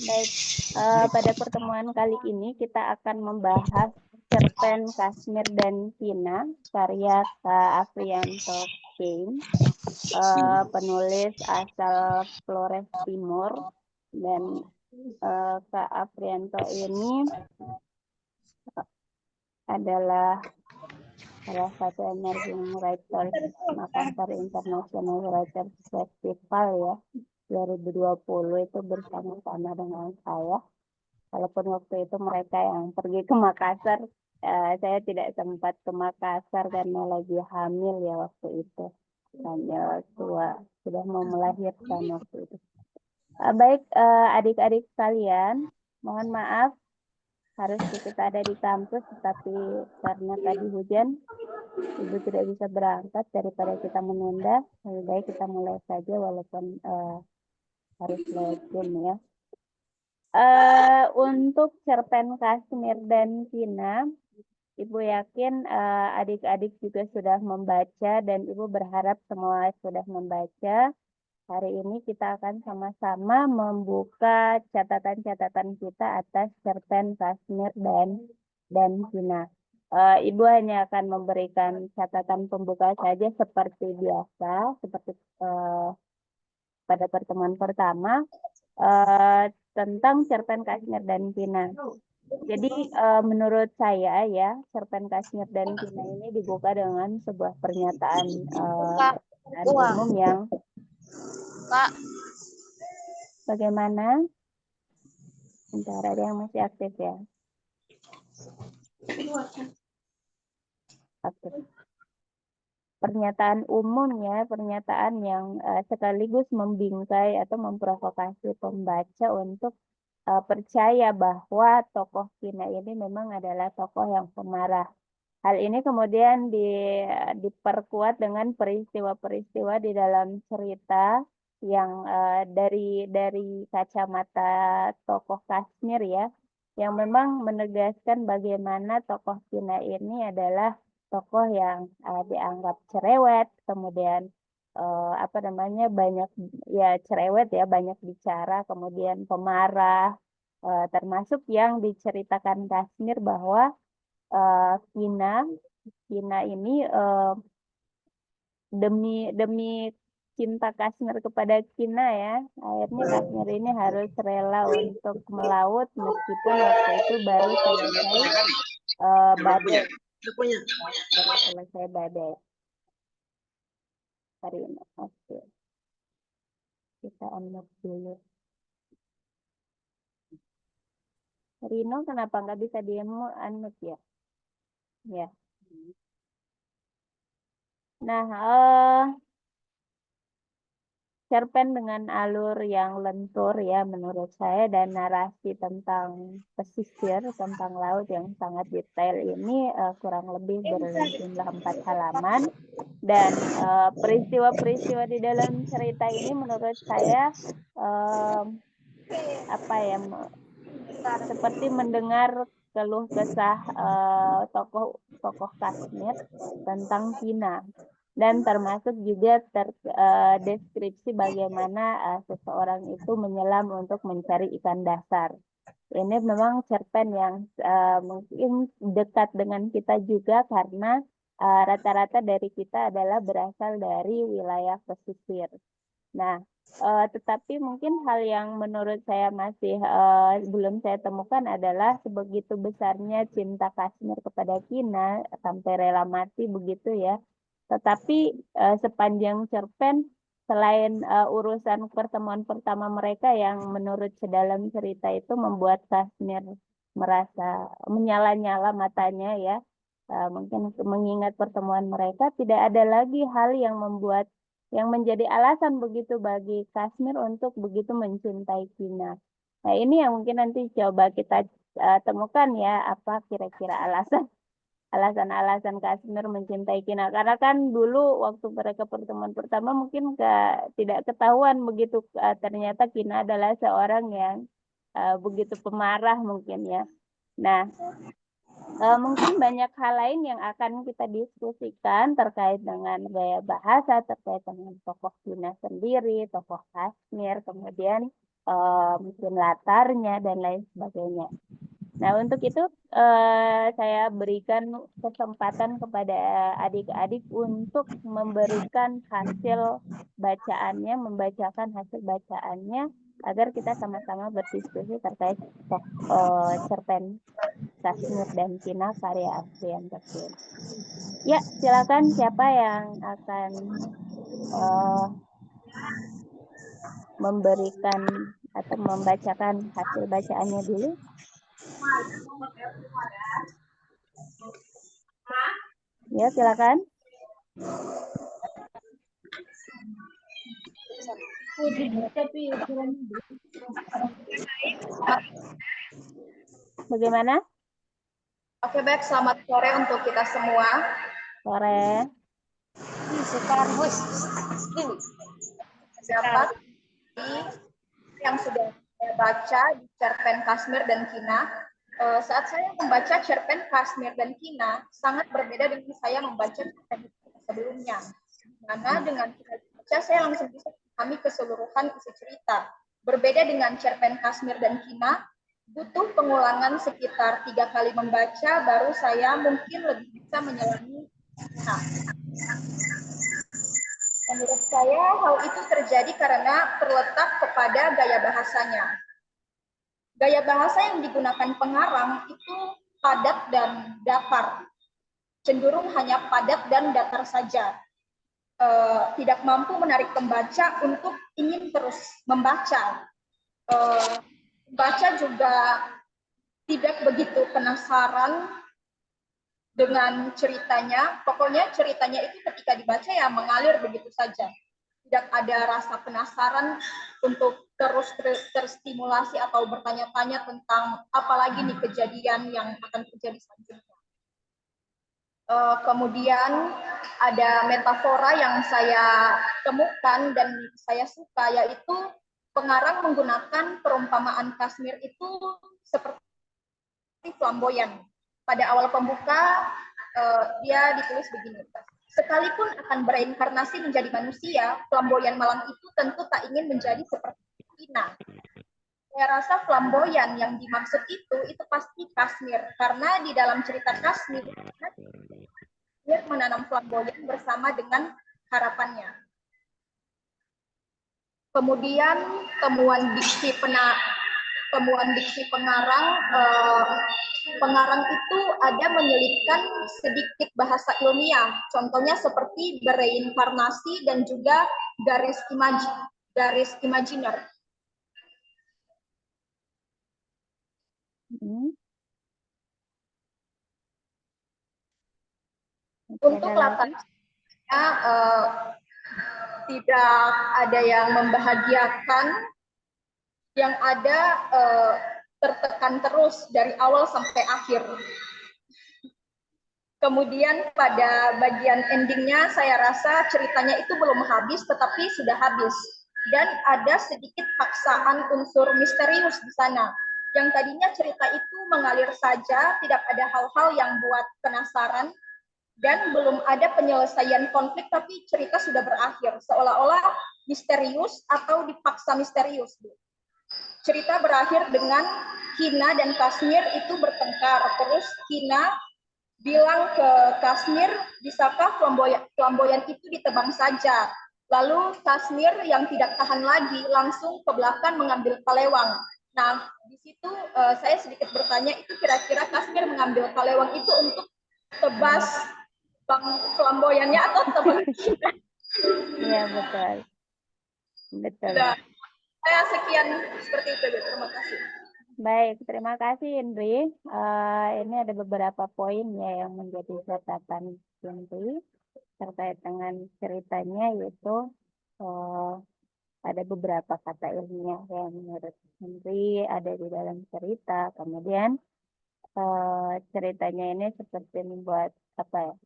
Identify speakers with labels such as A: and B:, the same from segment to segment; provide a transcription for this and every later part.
A: Baik, pada pertemuan kali ini kita akan membahas cerpen Kashmir dan Cina karya Kak Afrianto Kein, penulis asal Flores Timur, dan Kak Afrianto ini adalah salah satu emerging writer Makassar International Writers Festival ya 2020 itu bersama-sama dengan saya. Walaupun waktu itu mereka yang pergi ke Makassar, saya tidak sempat ke Makassar karena lagi hamil ya waktu itu. Hanya tua, sudah mau melahirkan waktu itu. Baik, adik-adik sekalian, mohon maaf harusnya kita ada di kampus, tetapi karena tadi hujan, Ibu tidak bisa berangkat. Daripada kita menunda, lebih baik kita mulai saja walaupun harus lewat Zoom ya. Untuk cerpen Kashmir dan Cina, Ibu yakin adik-adik juga sudah membaca dan Ibu berharap semua sudah membaca. Hari ini kita akan sama-sama membuka catatan-catatan kita atas cerpen Kashmir dan Cina. Ibu hanya akan memberikan catatan pembuka saja seperti biasa, seperti pada pertemuan pertama. Tentang cerpen Kashmir dan Cina. Jadi menurut saya ya, cerpen Kashmir dan Cina ini dibuka dengan sebuah pernyataan umum yang bagaimana? Bentar, ada yang masih aktif ya. Aktif. Pernyataan umum ya, pernyataan yang sekaligus membingkai atau memprovokasi pembaca untuk percaya bahwa tokoh Cina ini memang adalah tokoh yang pemarah. Hal ini kemudian diperkuat dengan peristiwa-peristiwa di dalam cerita yang dari kacamata tokoh Kashmir ya, yang memang menegaskan bagaimana tokoh Cina ini adalah tokoh yang dianggap cerewet, kemudian banyak ya cerewet ya, banyak bicara, kemudian pemarah, termasuk yang diceritakan Kashmir bahwa Cina ini demi cinta Kashmir kepada Cina ya, akhirnya Kashmir ini harus rela untuk melaut meskipun waktu itu baru selesai badai. Baru selesai badai. Hari ini, oke. Kita unmute dulu. Rino, kenapa nggak bisa di-unmute ya? Ya. Nah, cerpen dengan alur yang lentur ya menurut saya dan narasi tentang pesisir, tentang laut yang sangat detail ini kurang lebih berjumlah 4 halaman. Dan peristiwa-peristiwa di dalam cerita ini menurut saya seperti mendengar keluh kesah tokoh Kashmir tentang Cina. Dan termasuk juga deskripsi bagaimana seseorang itu menyelam untuk mencari ikan dasar. Ini memang cerpen yang mungkin dekat dengan kita juga karena rata-rata dari kita adalah berasal dari wilayah pesisir. Nah, tetapi mungkin hal yang menurut saya masih belum saya temukan adalah sebegitu besarnya cinta Kashmir kepada Cina sampai rela mati begitu ya. Tetapi sepanjang cerpen selain urusan pertemuan pertama mereka yang menurut sedalam cerita itu membuat Kashmir merasa menyala-nyala matanya ya, mungkin mengingat pertemuan mereka, tidak ada lagi hal yang menjadi alasan begitu bagi Kashmir untuk begitu mencintai Cina. Nah, ini yang mungkin nanti coba kita temukan ya, apa kira-kira alasan-alasan Kashmir mencintai Cina. Karena kan dulu waktu mereka pertemuan pertama mungkin tidak ketahuan begitu ternyata Cina adalah seorang yang begitu pemarah mungkin ya. Nah, Mungkin banyak hal lain yang akan kita diskusikan terkait dengan gaya bahasa, terkait dengan tokoh Cina sendiri, tokoh Kashmir, kemudian mungkin latarnya dan lain sebagainya. Nah, untuk itu saya berikan kesempatan kepada adik-adik untuk memberikan hasil bacaannya, membacakan hasil bacaannya, agar kita sama-sama berdiskusi terkait cerpen Kashmir dan Cina karya Afrian Tafsir. Ya, silakan siapa yang akan memberikan atau membacakan hasil bacaannya dulu. Ya, silakan. Bagaimana?
B: Oke, baik. Selamat sore untuk kita semua.
A: Sore.
B: Siapa yang sudah saya baca di cerpen Kashmir dan Cina? Saat saya membaca cerpen Kashmir dan Cina, sangat berbeda dengan saya membaca cerpen sebelumnya. Karena dengan baca, saya langsung bisa memahami keseluruhan isi cerita. Berbeda dengan cerpen Kashmir dan Cina, butuh pengulangan sekitar 3 kali membaca, baru saya mungkin lebih bisa menyelami Cina. Menurut saya, hal itu terjadi karena terletak kepada gaya bahasanya. Gaya bahasa yang digunakan pengarang itu padat dan datar. Cenderung hanya padat dan datar saja. Tidak mampu menarik pembaca untuk ingin terus membaca. Pembaca juga tidak begitu penasaran dengan ceritanya. Pokoknya ceritanya itu ketika dibaca ya mengalir begitu saja. Tidak ada rasa penasaran untuk terus terstimulasi atau bertanya-tanya tentang apa lagi nih kejadian yang akan terjadi selanjutnya. Kemudian ada metafora yang saya temukan dan saya suka, yaitu pengarang menggunakan perumpamaan Kashmir itu seperti flamboyan. Pada awal pembuka, dia ditulis begini: sekalipun akan bereinkarnasi menjadi manusia, flamboyan malam itu tentu tak ingin menjadi seperti Cina. Saya rasa flamboyan yang dimaksud itu pasti Kashmir, karena di dalam cerita Kashmir, dia menanam flamboyan bersama dengan harapannya. Kemudian temuan diksi pengarang, pengarang itu ada menyelipkan sedikit bahasa ilmiah, contohnya seperti bereinkarnasi dan juga garis imajiner. Untuk latarnya tidak ada yang membahagiakan, yang ada tertekan terus dari awal sampai akhir. Kemudian pada bagian endingnya saya rasa ceritanya itu belum habis tetapi sudah habis. Dan ada sedikit paksaan unsur misterius di sana. Yang tadinya cerita itu mengalir saja, tidak ada hal-hal yang buat penasaran, dan belum ada penyelesaian konflik tapi cerita sudah berakhir. Seolah-olah misterius atau dipaksa misterius. Cerita berakhir dengan Cina dan Kashmir itu bertengkar. Terus Cina bilang ke Kashmir, bisakah flamboyan itu ditebang saja? Lalu Kashmir yang tidak tahan lagi langsung ke belakang mengambil palewang. Nah, di situ saya sedikit bertanya, itu kira-kira Kashmir mengambil palewang itu untuk tebas flamboyannya atau tebang Cina?
A: Iya, betul. Betul.
B: Saya sekian seperti itu, terima kasih.
A: Baik, terima kasih Indri. Ini ada beberapa poin ya yang menjadi catatan Indri terkait dengan ceritanya, yaitu ada beberapa kata ilmiah yang menurut Indri ada di dalam cerita. Kemudian ceritanya ini seperti membuat apa ya?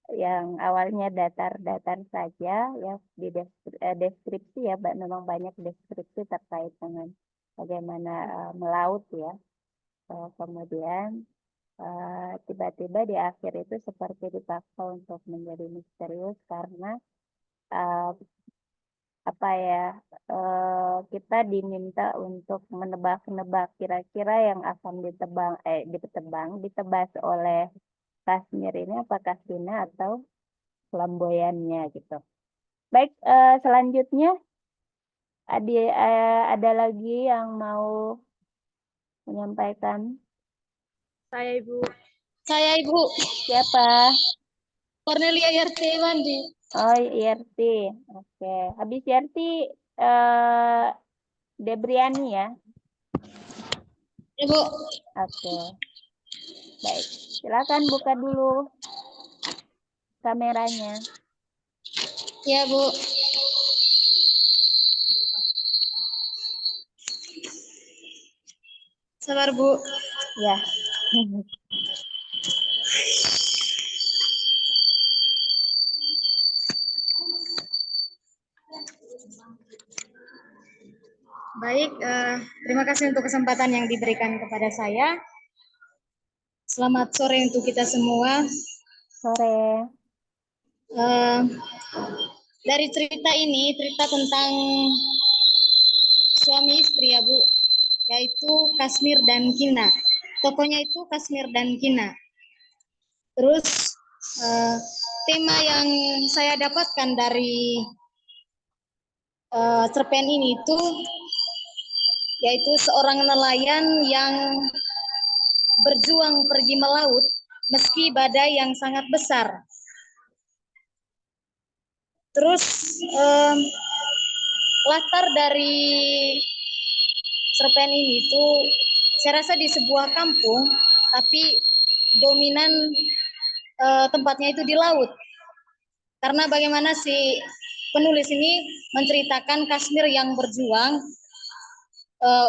A: Yang awalnya datar-datar saja ya, di deskripsi ya, memang banyak deskripsi terkait dengan bagaimana melaut ya. Kemudian tiba-tiba di akhir itu seperti dipaksa untuk menjadi misterius karena uh, apa ya, kita diminta untuk menebak-nebak kira-kira yang akan ditebas oleh Kashmir ini apakah Tina atau flamboyannya gitu. Baik, selanjutnya ada lagi yang mau menyampaikan?
C: Saya Ibu. Saya Ibu.
A: Siapa?
C: Cornelia Yartewandi.
A: Oh, Yerti. Oke. Habis Yerti, Debriani ya?
C: Ibu.
A: Oke. Baik. Silakan buka dulu kameranya.
C: Ya, Bu. Sabar, Bu.
A: Ya.
C: Baik, terima kasih untuk kesempatan yang diberikan kepada saya. Selamat sore untuk kita semua.
A: Sore.
C: Dari cerita ini, cerita tentang suami istri ya Bu, yaitu Kashmir dan Kina. Tokohnya itu Kashmir dan Kina. Terus tema yang saya dapatkan dari cerpen ini itu yaitu seorang nelayan yang berjuang pergi melaut meski badai yang sangat besar. Terus latar dari cerpen ini itu saya rasa di sebuah kampung, tapi dominan tempatnya itu di laut. Karena bagaimana si penulis ini menceritakan Kashmir yang berjuang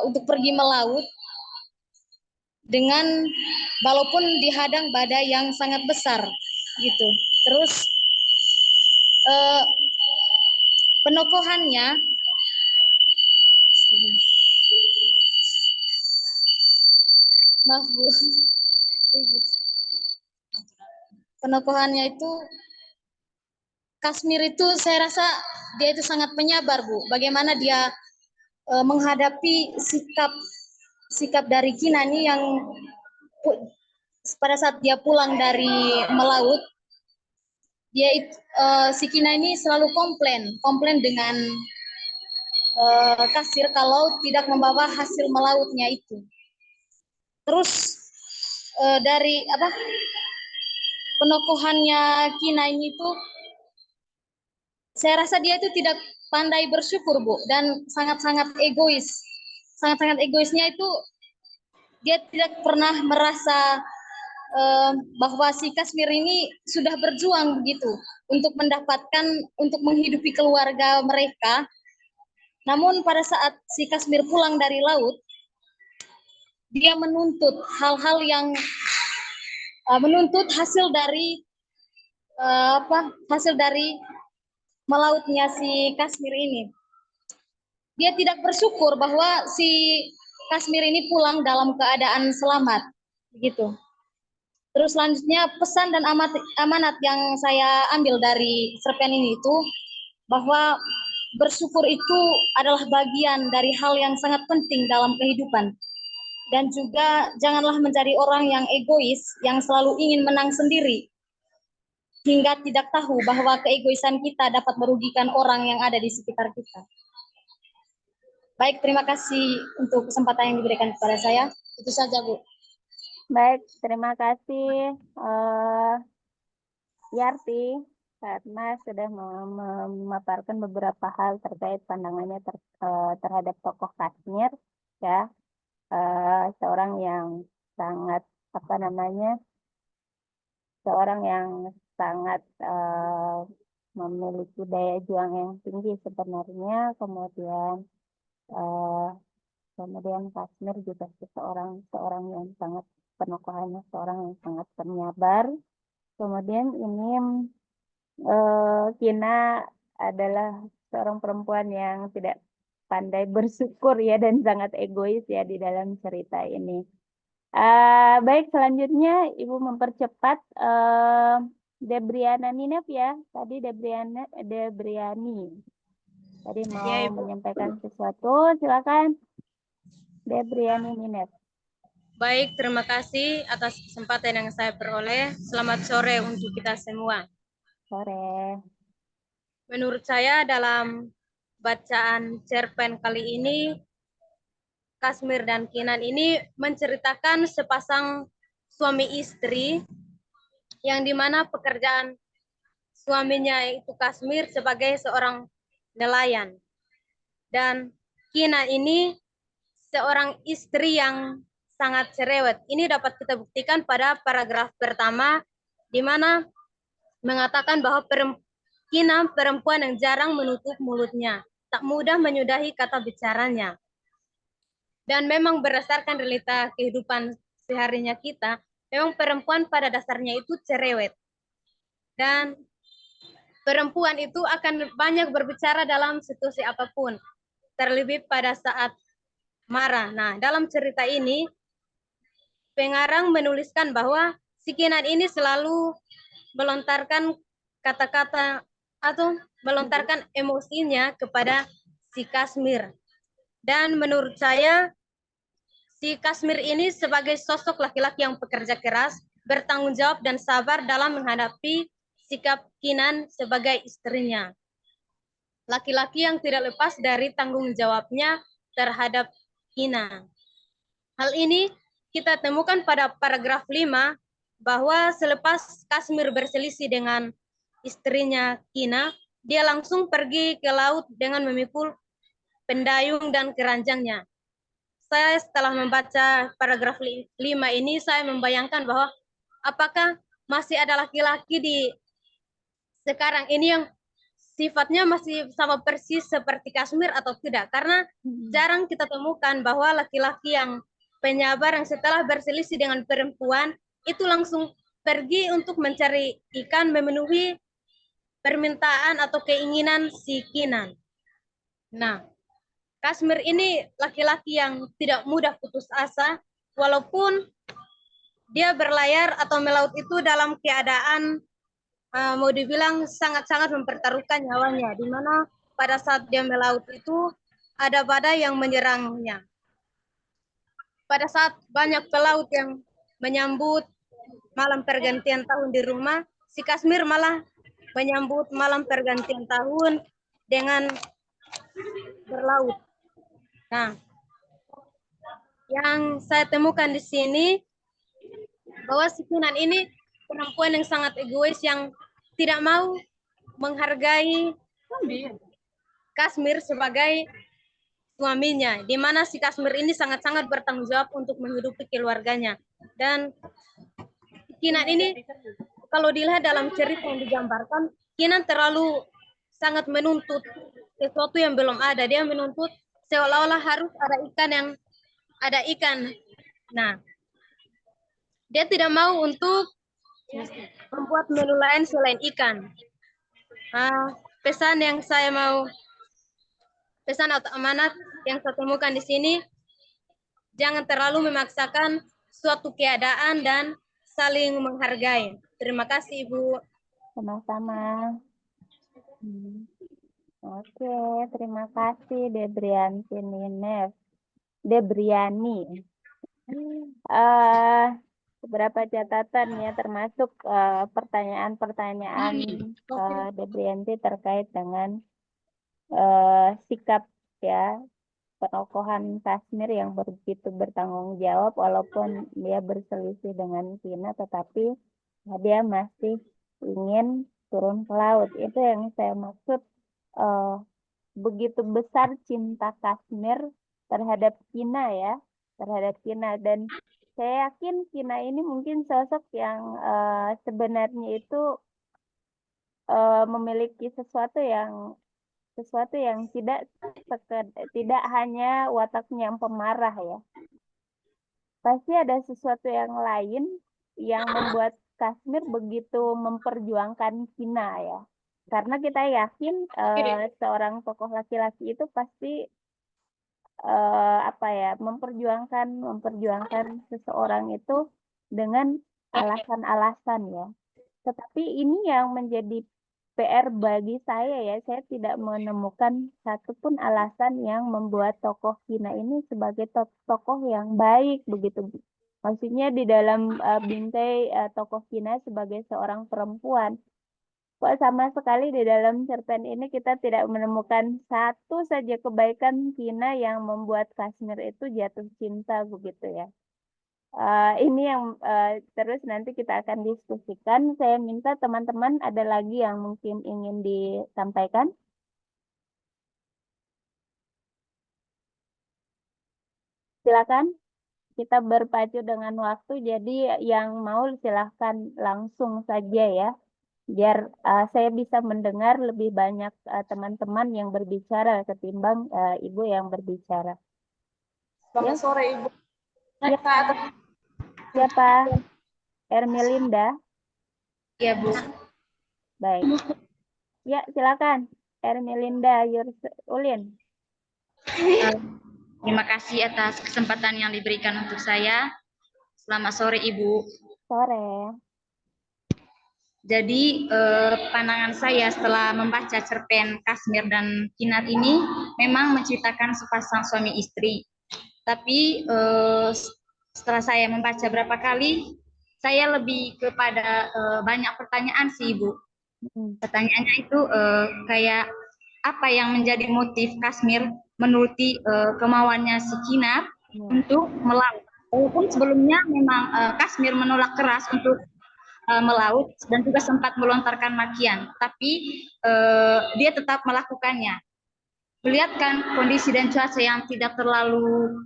C: untuk pergi melaut dengan walaupun dihadang badai yang sangat besar gitu. Terus penokohannya maaf Bu, penokohannya itu Kashmir itu saya rasa dia itu sangat penyabar Bu. Bagaimana dia menghadapi sikap dari Kina nih yang pada saat dia pulang dari melaut, dia si Kina ini selalu komplain dengan kasir kalau tidak membawa hasil melautnya itu. Terus dari penokohannya Kina ini tuh saya rasa dia itu tidak pandai bersyukur Bu dan sangat-sangat egois. Sangat-sangat egoisnya itu dia tidak pernah merasa bahwa si Kashmir ini sudah berjuang begitu untuk menghidupi keluarga mereka. Namun pada saat si Kashmir pulang dari laut, dia menuntut hal-hal yang menuntut hasil dari melautnya si Kashmir ini. Dia tidak bersyukur bahwa si Kashmir ini pulang dalam keadaan selamat, begitu. Terus selanjutnya pesan dan amanat yang saya ambil dari cerpen ini itu bahwa bersyukur itu adalah bagian dari hal yang sangat penting dalam kehidupan. Dan juga janganlah menjadi orang yang egois, yang selalu ingin menang sendiri, hingga tidak tahu bahwa keegoisan kita dapat merugikan orang yang ada di sekitar kita. Baik, terima kasih untuk kesempatan yang diberikan kepada saya. Itu saja, Bu.
A: Baik, terima kasih Yarti karena sudah memaparkan beberapa hal terkait pandangannya terhadap tokoh Kashmir, ya, seorang yang sangat seorang yang sangat memiliki daya juang yang tinggi sebenarnya, kemudian Kashmir juga seorang yang sangat penokohannya seorang yang sangat penyabar. Kemudian ini Kina adalah seorang perempuan yang tidak pandai bersyukur ya dan sangat egois ya di dalam cerita ini. Baik, selanjutnya Ibu mempercepat Debriana Ninep ya. Tadi Debriani. Tadi mau
D: Ya, Ibu.
A: menyampaikan sesuatu, silakan. Debriani Ninep.
D: Baik, terima kasih atas kesempatan yang saya peroleh. Selamat sore untuk kita semua.
A: Sore.
D: Menurut saya dalam bacaan cerpen kali ini, Kasmir dan Kinan ini menceritakan sepasang suami istri yang dimana pekerjaan suaminya itu Kasmir sebagai seorang nelayan. Dan Kinan ini seorang istri yang sangat cerewet. Ini dapat kita buktikan pada paragraf pertama, di mana mengatakan bahwa Kinan perempuan yang jarang menutup mulutnya, tak mudah menyudahi kata bicaranya. Dan memang berdasarkan realita kehidupan seharinya kita, memang perempuan pada dasarnya itu cerewet. Dan perempuan itu akan banyak berbicara dalam situasi apapun, terlebih pada saat marah. Nah, dalam cerita ini, pengarang menuliskan bahwa si Kinan ini selalu melontarkan kata-kata atau melontarkan emosinya kepada si Kasmir. Dan menurut saya, si Kasmir ini sebagai sosok laki-laki yang pekerja keras, bertanggung jawab dan sabar dalam menghadapi sikap Kinan sebagai istrinya. Laki-laki yang tidak lepas dari tanggung jawabnya terhadap Kinan. Hal ini kita temukan pada paragraf 5 bahwa selepas Kasmir berselisih dengan istrinya Kina, dia langsung pergi ke laut dengan memikul pendayung dan keranjangnya. Saya setelah membaca paragraf 5 ini, saya membayangkan bahwa apakah masih ada laki-laki di sekarang ini yang sifatnya masih sama persis seperti Kasmir atau tidak. Karena jarang kita temukan bahwa laki-laki yang penyabar yang setelah berselisih dengan perempuan itu langsung pergi untuk mencari ikan memenuhi permintaan atau keinginan si Kinan. Nah, Kasmir ini laki-laki yang tidak mudah putus asa, walaupun dia berlayar atau melaut itu dalam keadaan mau dibilang sangat-sangat mempertaruhkan nyawanya, di mana pada saat dia melaut itu ada badai yang menyerangnya. Pada saat banyak pelaut yang menyambut malam pergantian tahun di rumah, si Kasmir malah menyambut malam pergantian tahun dengan berlaut. Nah, yang saya temukan di sini bahwa si Kinan ini perempuan yang sangat egois yang tidak mau menghargai Kasmir sebagai suaminya, di mana si Kasmir ini sangat-sangat bertanggung jawab untuk menghidupi keluarganya. Dan Kinan ini kalau dilihat dalam cerita yang digambarkan, Kinan terlalu sangat menuntut sesuatu yang belum ada. Dia menuntut seolah-olah harus ada ikan. Nah, dia tidak mau untuk membuat menu lain selain ikan. Pesan atau amanat yang saya temukan di sini, jangan terlalu memaksakan suatu keadaan dan saling menghargai. Terima kasih, Ibu.
A: Sama-sama. Oke, terima kasih Debriani. Beberapa catatan ya, termasuk pertanyaan-pertanyaan Debrianti terkait dengan sikap ya penokohan Kasmir yang begitu bertanggung jawab walaupun dia berselisih dengan Kina, tetapi dia masih ingin turun ke laut. Itu yang saya maksud, begitu besar cinta Kasmir terhadap Kina ya, dan saya yakin Kina ini mungkin sosok yang sebenarnya itu memiliki sesuatu yang tidak hanya wataknya yang pemarah ya. Pasti ada sesuatu yang lain yang membuat Kasmir begitu memperjuangkan Kina ya. Karena kita yakin seorang tokoh laki-laki itu pasti apa ya, memperjuangkan seseorang itu dengan alasan-alasan ya. Tetapi ini yang menjadi PR bagi saya ya, saya tidak menemukan satupun alasan yang membuat tokoh Kina ini sebagai tokoh yang baik begitu. Maksudnya di dalam bingkai tokoh Kina sebagai seorang perempuan. Kok sama sekali di dalam cerpen ini kita tidak menemukan satu saja kebaikan Kina yang membuat Kashmir itu jatuh cinta begitu ya. Ini yang terus nanti kita akan diskusikan. Saya minta teman-teman ada lagi yang mungkin ingin disampaikan. Silakan, kita berpacu dengan waktu. Jadi yang mau silahkan langsung saja ya, biar saya bisa mendengar lebih banyak teman-teman yang berbicara ketimbang Ibu yang berbicara.
B: Selamat sore Ibu.
A: Ya. Siapa? Ermelinda?
C: Ya, Bu.
A: Baik. Ya, silakan. Ermelinda Ulin.
E: Terima kasih atas kesempatan yang diberikan untuk saya. Selamat sore Ibu.
A: Sore.
E: Jadi pandangan saya setelah membaca cerpen Kashmir dan Kinat ini memang menceritakan sepasang suami istri. Tapi setelah saya membaca berapa kali, saya lebih kepada banyak pertanyaan sih Ibu. Pertanyaannya itu kayak apa yang menjadi motif Kashmir menuruti kemauannya si Kinat untuk melaut. Walaupun sebelumnya memang Kashmir menolak keras untuk melaut dan juga sempat melontarkan makian, tapi dia tetap melakukannya. Melihatkan kondisi dan cuaca yang tidak terlalu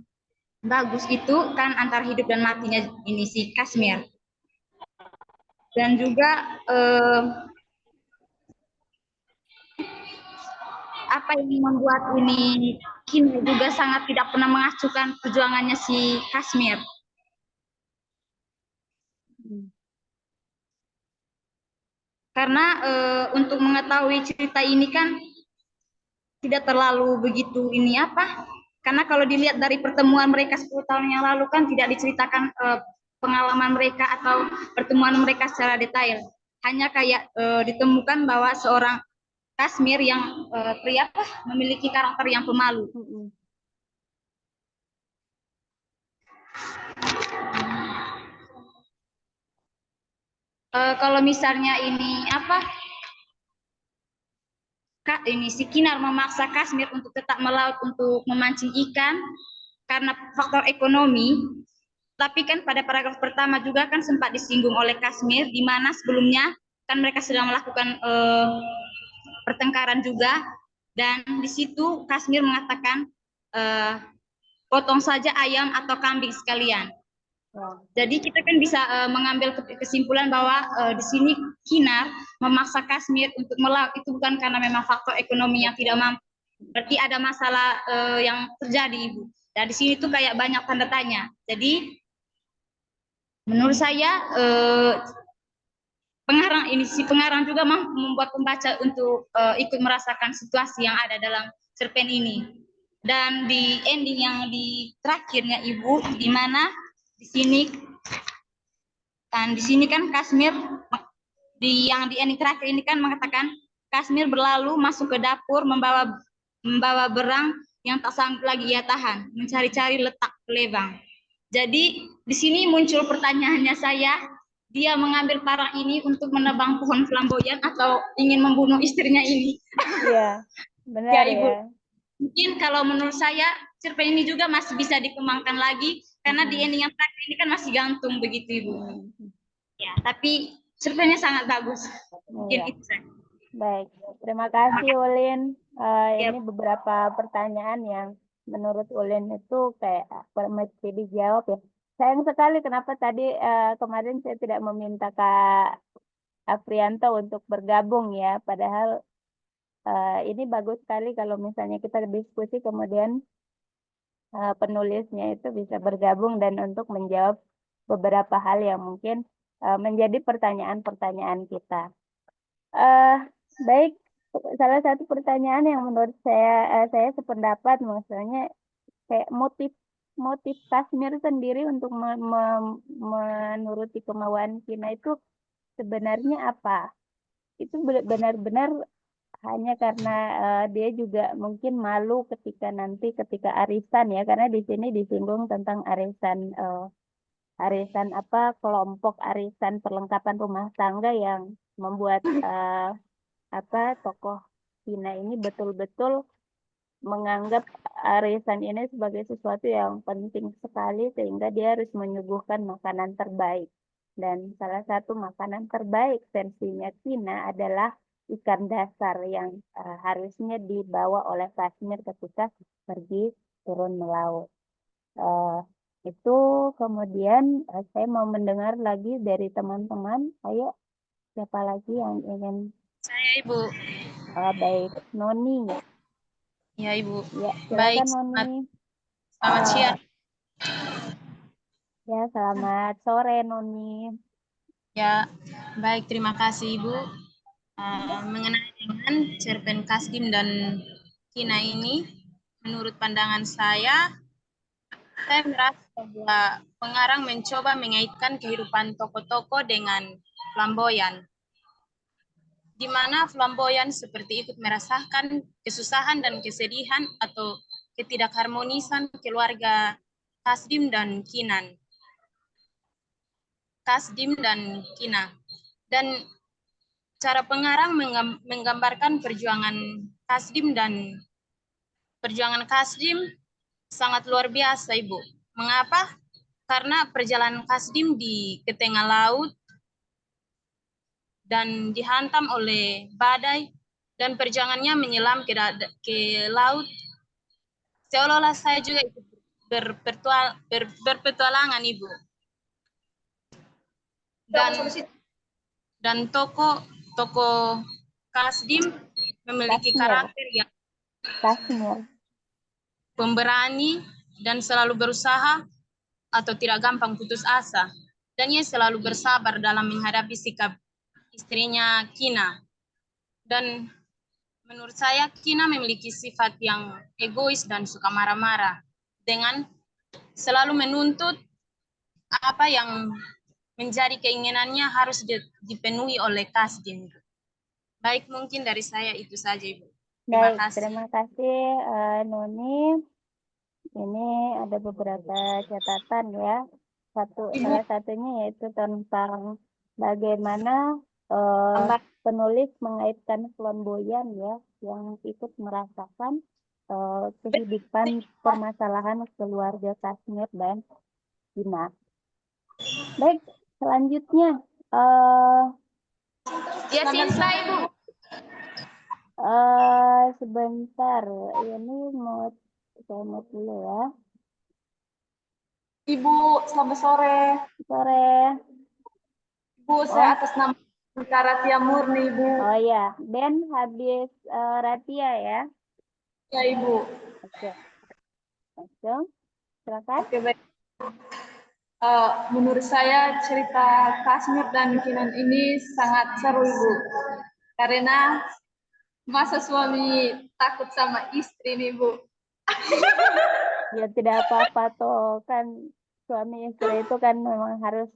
E: bagus itu kan antara hidup dan matinya ini si Kashmir. Dan juga apa yang membuat ini Kina juga sangat tidak pernah mengacuhkan perjuangannya si Kashmir. Karena untuk mengetahui cerita ini kan tidak terlalu begitu ini apa. Karena kalau dilihat dari pertemuan mereka 10 tahun yang lalu kan tidak diceritakan pengalaman mereka atau pertemuan mereka secara detail. Hanya kayak ditemukan bahwa seorang Kashmir yang pria memiliki karakter yang pemalu. Kalau misalnya ini ini si Kinar memaksa Kashmir untuk tetap melaut untuk memancing ikan karena faktor ekonomi, tapi kan pada paragraf pertama juga kan sempat disinggung oleh Kashmir, di mana sebelumnya kan mereka sedang melakukan pertengkaran juga, dan di situ Kashmir mengatakan potong saja ayam atau kambing sekalian. Jadi kita kan bisa mengambil kesimpulan bahwa di sini Kinar memaksa Kashmir untuk melaut itu bukan karena memang faktor ekonomi yang tidak mampu, berarti ada masalah yang terjadi Ibu. Dan di sini tuh kayak banyak tanda tanya. Jadi menurut saya pengarang juga membuat pembaca untuk ikut merasakan situasi yang ada dalam cerpen ini. Dan di ending yang di terakhirnya Ibu, di mana di sini kan Kashmir di ending terakhir ini kan mengatakan Kashmir berlalu masuk ke dapur membawa berang yang tak sanggup lagi ia tahan, mencari-cari letak pelebang. Jadi di sini muncul pertanyaannya saya, dia mengambil parang ini untuk menebang pohon flamboyan atau ingin membunuh istrinya ini? Iya,
A: benar ya, Ibu.
E: Mungkin kalau menurut saya cerpen ini juga masih bisa dikembangkan lagi karena di ending yang terakhir ini kan masih gantung begitu Ibu. Ya, tapi cerpennya sangat bagus. Mungkin itu saja.
A: Baik, terima kasih Ulin. Ini beberapa pertanyaan yang menurut Ulin itu kayak mesti dijawab ya. Sayang sekali kenapa tadi kemarin saya tidak meminta Kak Aprianto untuk bergabung ya. Padahal ini bagus sekali kalau misalnya kita diskusi kemudian penulisnya itu bisa bergabung dan untuk menjawab beberapa hal yang mungkin menjadi pertanyaan-pertanyaan kita. Baik, salah satu pertanyaan yang menurut saya sependapat, maksudnya kayak motif Kashmir sendiri untuk menuruti kemauan Cina itu sebenarnya apa? Itu benar-benar hanya karena dia juga mungkin malu ketika arisan ya, karena di sini disinggung tentang arisan apa, kelompok arisan perlengkapan rumah tangga yang membuat tokoh Cina ini betul-betul menganggap arisan ini sebagai sesuatu yang penting sekali sehingga dia harus menyuguhkan makanan terbaik. Dan salah satu makanan terbaik versinya Cina adalah ikan dasar yang harusnya dibawa oleh Kashmir ketika pergi turun melaut. Itu kemudian saya mau mendengar lagi dari teman-teman. Ayo, siapa lagi yang ingin?
E: Saya, Ibu.
A: Baik, Noni.
E: Ya, Ibu.
A: Ya,
E: Baik,
A: silakan Noni.
E: selamat siang.
A: Ya, selamat sore Noni.
E: Ya, baik, terima kasih Ibu. Mengenai dengan cerpen Kasdim dan Kina ini, menurut pandangan saya merasa bahwa pengarang mencoba mengaitkan kehidupan tokoh-tokoh dengan flamboyan, di mana flamboyan seperti ikut merasakan kesusahan dan kesedihan atau ketidakharmonisan keluarga Kasdim dan Kina. Dan cara pengarang menggambarkan perjuangan Kasdim sangat luar biasa, Ibu. Mengapa? Karena perjalanan Kasdim ke tengah laut dan dihantam oleh badai, dan perjalanannya menyelam ke laut. Seolah-olah saya juga ikut berpetualangan, Ibu. Dan tokoh Kasdim memiliki karakter yang pemberani dan selalu berusaha atau tidak gampang putus asa. Dan ia selalu bersabar dalam menghadapi sikap istrinya Kina. Dan menurut saya Kina memiliki sifat yang egois dan suka marah-marah dengan selalu menuntut apa yang menjadi keinginannya harus dipenuhi oleh Kasdim. Baik, mungkin dari saya itu saja, Ibu.
A: Terima kasih Noni. Ini ada beberapa catatan ya. Salah satunya yaitu tentang bagaimana penulis mengaitkan flamboyan ya, yang ikut merasakan kehidupan permasalahan keluarga Kashmir dan Cina. Baik, selanjutnya
E: ya, Sinta, Ibu.
A: Sebentar, ini saya mau dulu ya.
F: Ibu, selamat sore.
A: Sore.
F: Ibu, saya atas nama Ratia Murni, Ibu.
A: Oh ya, Ben habis Ratia ya?
F: Ya, Ibu.
A: Oke. Langsung, silakan.
F: Oke, baik. Menurut saya cerita Kashmir dan Kinan ini sangat seru, Ibu. Karena masa suami takut sama istri nih, Bu?
A: Ya tidak apa-apa toh, kan suami istri itu kan memang harus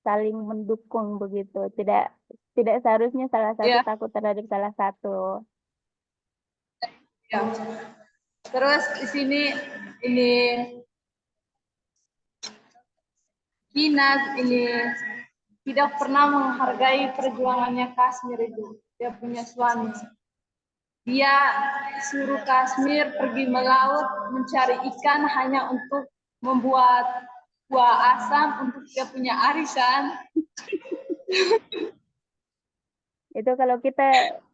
A: saling mendukung begitu. Tidak seharusnya salah satu takut terhadap salah satu.
F: Ya. Terus di sini ini Kina ini tidak pernah menghargai perjuangannya Kashmir itu. Dia punya suami. Dia suruh Kashmir pergi melaut mencari ikan hanya untuk membuat buah asam untuk dia punya arisan.
A: Itu kalau kita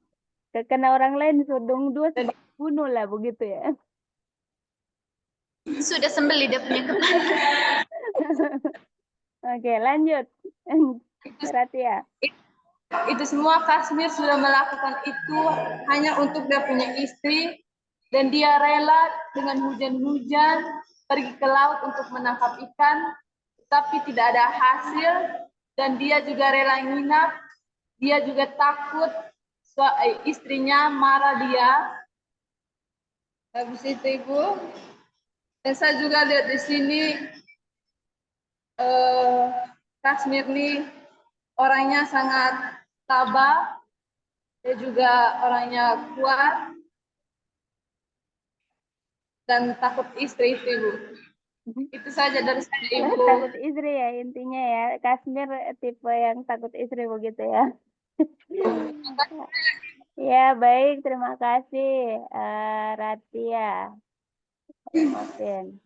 A: kena orang lain sodong dua bunuh lah begitu ya.
E: Sudah sembeli dia punya kepala.
A: Oke, lanjut. Ratia.
F: Itu semua Kashmir sudah melakukan itu hanya untuk dia punya istri, dan dia rela dengan hujan-hujan pergi ke laut untuk menangkap ikan, tapi tidak ada hasil, dan dia juga rela nginap, dia juga takut istrinya marah dia. Habis itu, Ibu, Dan saya juga lihat di sini Kashmir nih orangnya sangat tabah, dia juga orangnya kuat dan takut istri itu, Ibu. Itu saja dari saya, Ibu.
A: Takut istri ya intinya ya. Kashmir tipe yang takut istri begitu ya. Ya baik, terima kasih Ratia. Martin.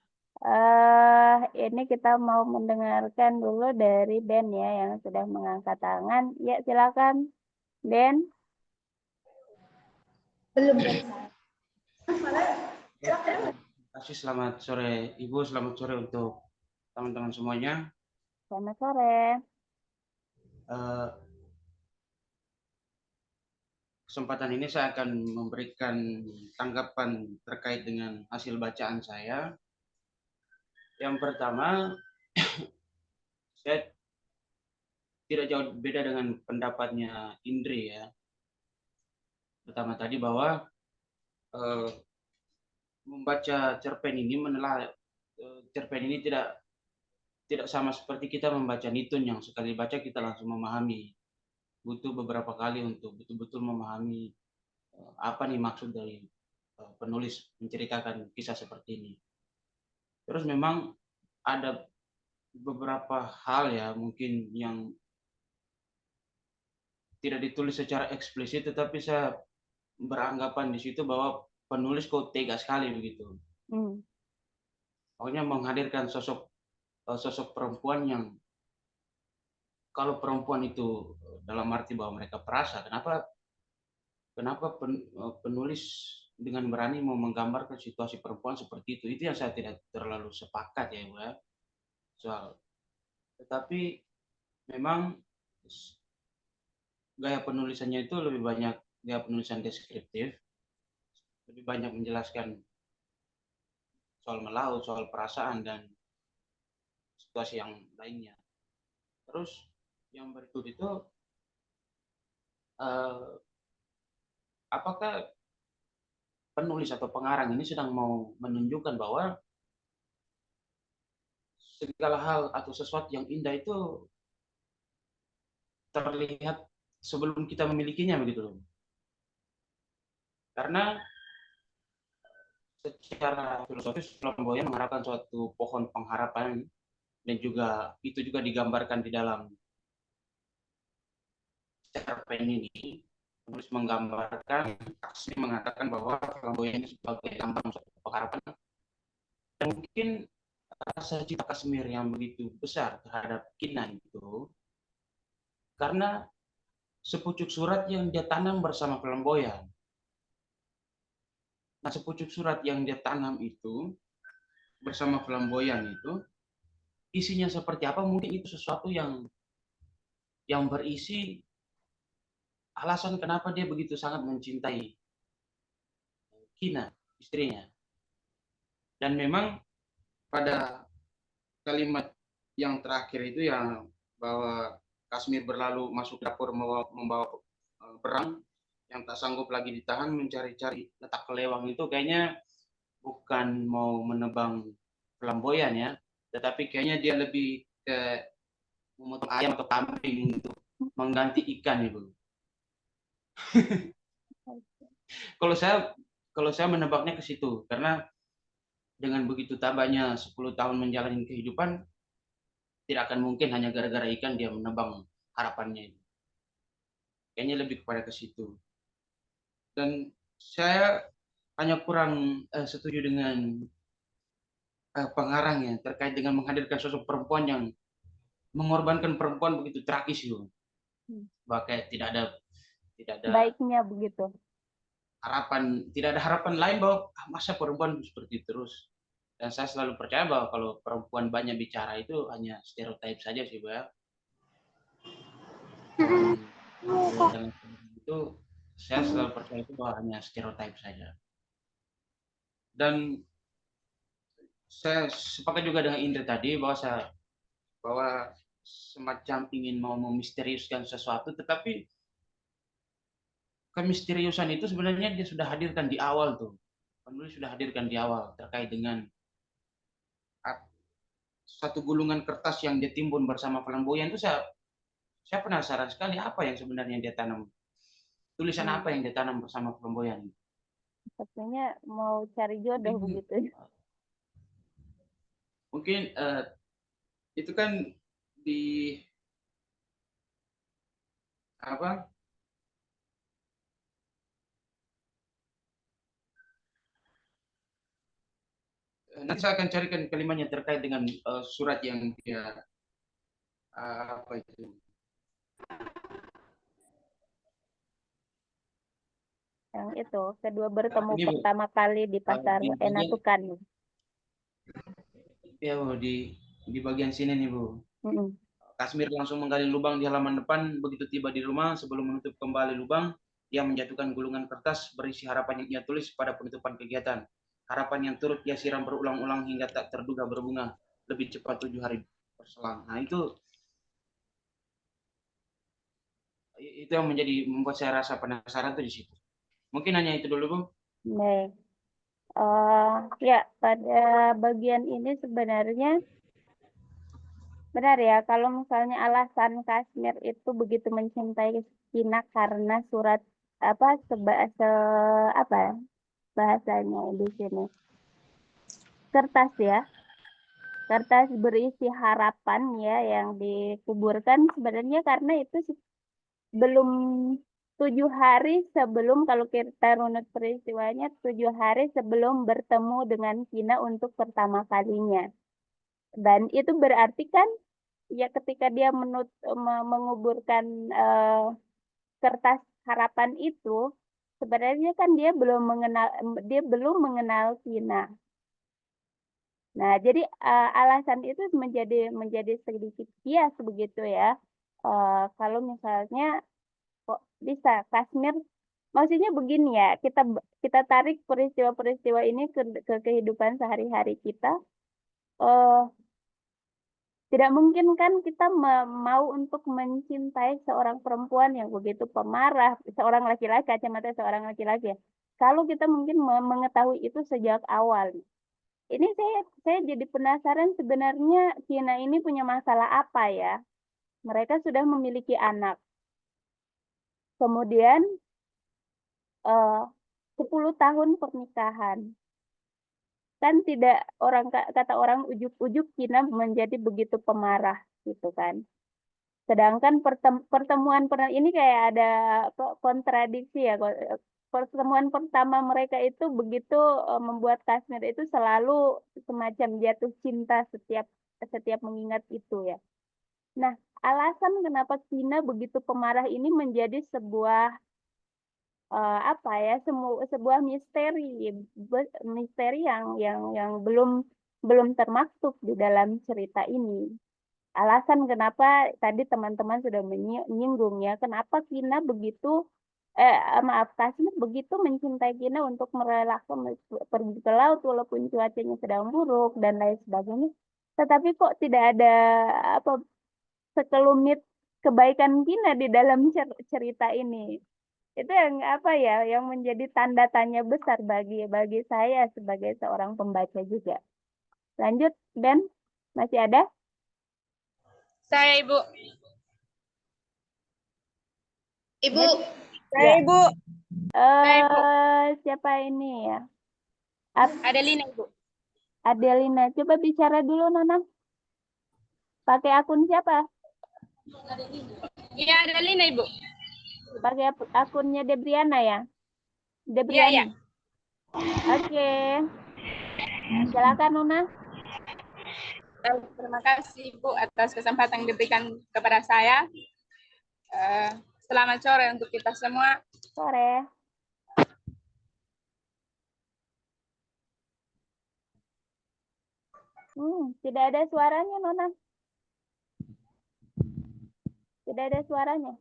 A: Ini kita mau mendengarkan dulu dari Ben ya yang sudah mengangkat tangan. Ya silakan Ben.
C: Belum dari saya.
G: Terima kasih, selamat sore Ibu, selamat sore untuk teman-teman semuanya.
A: Selamat sore.
G: Kesempatan ini saya akan memberikan tanggapan terkait dengan hasil bacaan saya. Yang pertama, saya tidak jauh beda dengan pendapatnya Indri ya. Pertama tadi bahwa membaca cerpen ini cerpen ini tidak sama seperti kita membaca Nitun yang sekali baca kita langsung memahami. Butuh beberapa kali untuk betul-betul memahami apa nih maksud dari penulis menceritakan kisah seperti ini. Terus memang ada beberapa hal ya mungkin yang tidak ditulis secara eksplisit, tetapi saya beranggapan di situ bahwa penulis kok tega sekali begitu. Pokoknya menghadirkan sosok perempuan yang kalau perempuan itu dalam arti bahwa mereka perasa, kenapa penulis dengan berani mau menggambarkan situasi perempuan seperti itu? Itu yang saya tidak terlalu sepakat ya, Bu ya. Tetapi memang gaya penulisannya itu lebih banyak gaya penulisan deskriptif, lebih banyak menjelaskan soal melaut, soal perasaan dan situasi yang lainnya. Terus yang berikut itu apakah penulis atau pengarang ini sedang mau menunjukkan bahwa segala hal atau sesuatu yang indah itu terlihat sebelum kita memilikinya begitu loh. Karena secara filosofis Flamboyan mengharapkan suatu pohon pengharapan dan juga itu juga digambarkan di dalam cerpen ini. Penulis menggambarkan, mengatakan bahwa Flamboyan ini sebagai lambang suatu pengharapan. Dan mungkin rasa cinta Kashmir yang begitu besar terhadap Kinan itu karena sepucuk surat yang dia tanam bersama Flamboyan. Nah, sepucuk surat yang dia tanam itu bersama Flamboyan itu isinya seperti apa? Mungkin itu sesuatu yang berisi alasan kenapa dia begitu sangat mencintai Kina, istrinya. Dan memang pada kalimat yang terakhir itu yang bahwa Kashmir berlalu masuk dapur membawa perang yang tak sanggup lagi ditahan mencari-cari letak kelewang itu kayaknya bukan mau menebang Flamboyan ya, tetapi kayaknya dia lebih ke memotong ayam atau kambing untuk mengganti ikan Ibu. Kalau saya menebaknya ke situ karena dengan begitu tabahnya 10 tahun menjalani kehidupan tidak akan mungkin hanya gara-gara ikan dia menebang harapannya itu. Kayaknya lebih kepada ke situ. Dan saya hanya kurang setuju dengan pengarangnya terkait dengan menghadirkan sosok perempuan yang mengorbankan perempuan begitu tragis itu. Bahkan tidak ada
A: baiknya begitu.
G: Tidak ada harapan lain bahwa masa perempuan seperti itu terus. Dan saya selalu percaya bahwa kalau perempuan banyak bicara itu hanya stereotip saja sih, Bu ya. Dan itu saya selalu percaya itu bahwa hanya stereotip saja. Dan saya sepakat juga dengan Indra tadi bahwa semacam ingin mau memisteriuskan sesuatu, tetapi kemisteriusan itu sebenarnya dia sudah hadirkan di awal tuh. Penulis sudah hadirkan di awal terkait dengan satu gulungan kertas yang dia timbun bersama flamboyan itu saya penasaran sekali apa yang sebenarnya dia tanam. Tulisan apa yang dia tanam bersama flamboyan?
A: Sepertinya mau cari jodoh begitu.
G: Mungkin itu kan di apa? Nanti saya akan carikan kalimatnya terkait dengan surat yang dia apa itu?
A: Yang itu, kedua bertemu
G: Ini, Bu.
A: pertama kali di pasar
G: Di bagian-
A: Enatukan.
G: Ya, Bu, di bagian sini nih, Bu.
A: Mm-mm.
G: Kasmir langsung menggali lubang di halaman depan. Begitu tiba di rumah, sebelum menutup kembali lubang, ia menjatuhkan gulungan kertas berisi harapan yang ia tulis pada penutupan kegiatan. Harapan yang turut ia siram berulang-ulang hingga tak terduga berbunga lebih cepat 7 hari berselang. Nah, itu yang membuat saya rasa penasaran tuh di situ. Mungkin hanya itu dulu, Bu.
A: Baik. Ya, pada bagian ini sebenarnya benar ya, kalau misalnya alasan Kasmir itu begitu mencintai Kina karena surat apa apa ya, bahasanya di sini, kertas ya, kertas berisi harapan ya yang dikuburkan sebenarnya karena itu belum 7 hari sebelum, kalau kita runut peristiwanya, 7 hari sebelum bertemu dengan Kina untuk pertama kalinya. Dan itu berarti kan ya ketika dia menguburkan kertas harapan itu, sebenarnya kan dia belum mengenal Kina. Nah, jadi alasan itu menjadi sedikit bias begitu ya. Kalau misalnya kok bisa Kasmir, maksudnya begini ya, kita tarik peristiwa-peristiwa ini ke kehidupan sehari-hari kita. Tidak mungkin kan kita mau untuk mencintai seorang perempuan yang begitu pemarah, seorang laki-laki, kacamata seorang laki-laki. Kalau kita mungkin mengetahui itu sejak awal. Ini saya jadi penasaran sebenarnya Kina ini punya masalah apa ya? Mereka sudah memiliki anak. Kemudian 10 tahun pernikahan. Kan tidak, kata orang ujuk-ujuk Kina menjadi begitu pemarah gitu kan. Sedangkan pertemuan ini kayak ada kontradiksi ya. Pertemuan pertama mereka itu begitu membuat Kasmir itu selalu semacam jatuh cinta setiap mengingat itu ya. Nah, alasan kenapa Kina begitu pemarah ini menjadi sebuah apa ya, sebuah misteri yang belum termaktub di dalam cerita ini. Alasan kenapa tadi teman-teman sudah menyinggung ya, kenapa Kina begitu Kasmir begitu mencintai Kina untuk merelakan pergi ke laut walaupun cuacanya sedang buruk dan lain sebagainya. Tetapi kok tidak ada apa sekelumit kebaikan Kina di dalam cerita ini. Itu yang apa ya, yang menjadi tanda tanya besar bagi saya sebagai seorang pembaca juga. Lanjut, Ben, masih ada?
E: Saya Ibu. Ibu.
A: Ya.
E: Ibu.
A: Siapa ini ya?
E: Adelina Ibu.
A: Adelina, coba bicara dulu Nona. Pakai akun siapa?
E: Iya, Adelina Ibu.
A: Pakai akunnya Debriana ya? Debriani.
E: Iya.
A: Oke. Silakan Nona.
E: Terima kasih Ibu atas kesempatan yang diberikan kepada saya. Selamat sore untuk kita semua.
A: Sore. Tidak ada suaranya Nona. Tidak ada suaranya.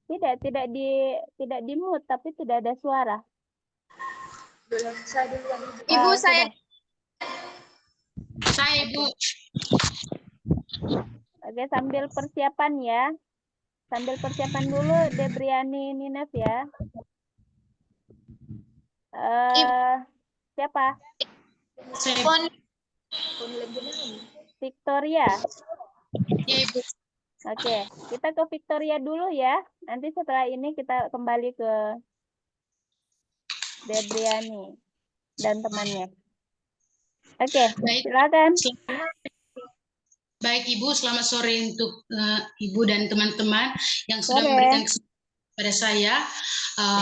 A: Tidak di mute tapi tidak ada suara.
E: Ibu saya Ibu.
A: Oke, sambil persiapan ya. Sambil persiapan dulu Debriani Ninef ya. Siapa? Victoria.
E: Ya, Ibu.
A: Oke, kita ke Victoria dulu ya. Nanti setelah ini kita kembali ke Debriani dan temannya. Oke,
H: Baik.
A: silakan.
H: Baik Ibu, selamat sore untuk Ibu dan teman-teman yang sudah
A: Sore.
H: memberikan kesempatan pada saya.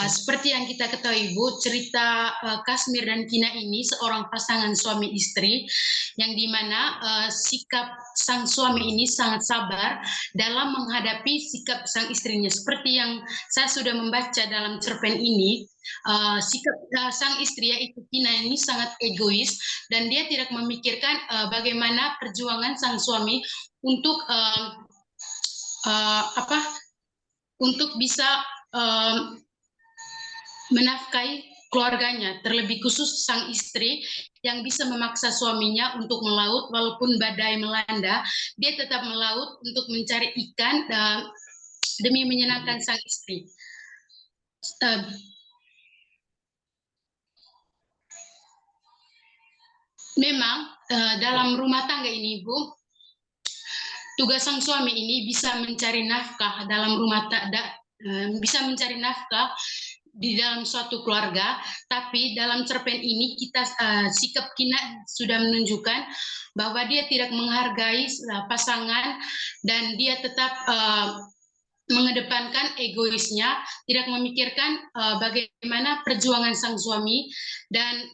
H: Seperti yang kita ketahui Ibu, cerita Kasmir dan Kina ini seorang pasangan suami istri yang dimana sikap sang suami ini sangat sabar dalam menghadapi sikap sang istrinya. Seperti yang saya sudah membaca dalam cerpen ini, sikap sang istri yaitu Kina ini sangat egois dan dia tidak memikirkan bagaimana perjuangan sang suami untuk untuk bisa menafkahi keluarganya, terlebih khusus sang istri yang bisa memaksa suaminya untuk melaut walaupun badai melanda, dia tetap melaut untuk mencari ikan demi menyenangkan sang istri. Memang dalam rumah tangga ini, Ibu, tugas sang suami ini bisa mencari nafkah dalam rumah tangga, bisa mencari nafkah di dalam suatu keluarga, tapi dalam cerpen ini kita sikap Kina sudah menunjukkan bahwa dia tidak menghargai pasangan dan dia tetap mengedepankan egoisnya, tidak memikirkan bagaimana perjuangan sang suami, dan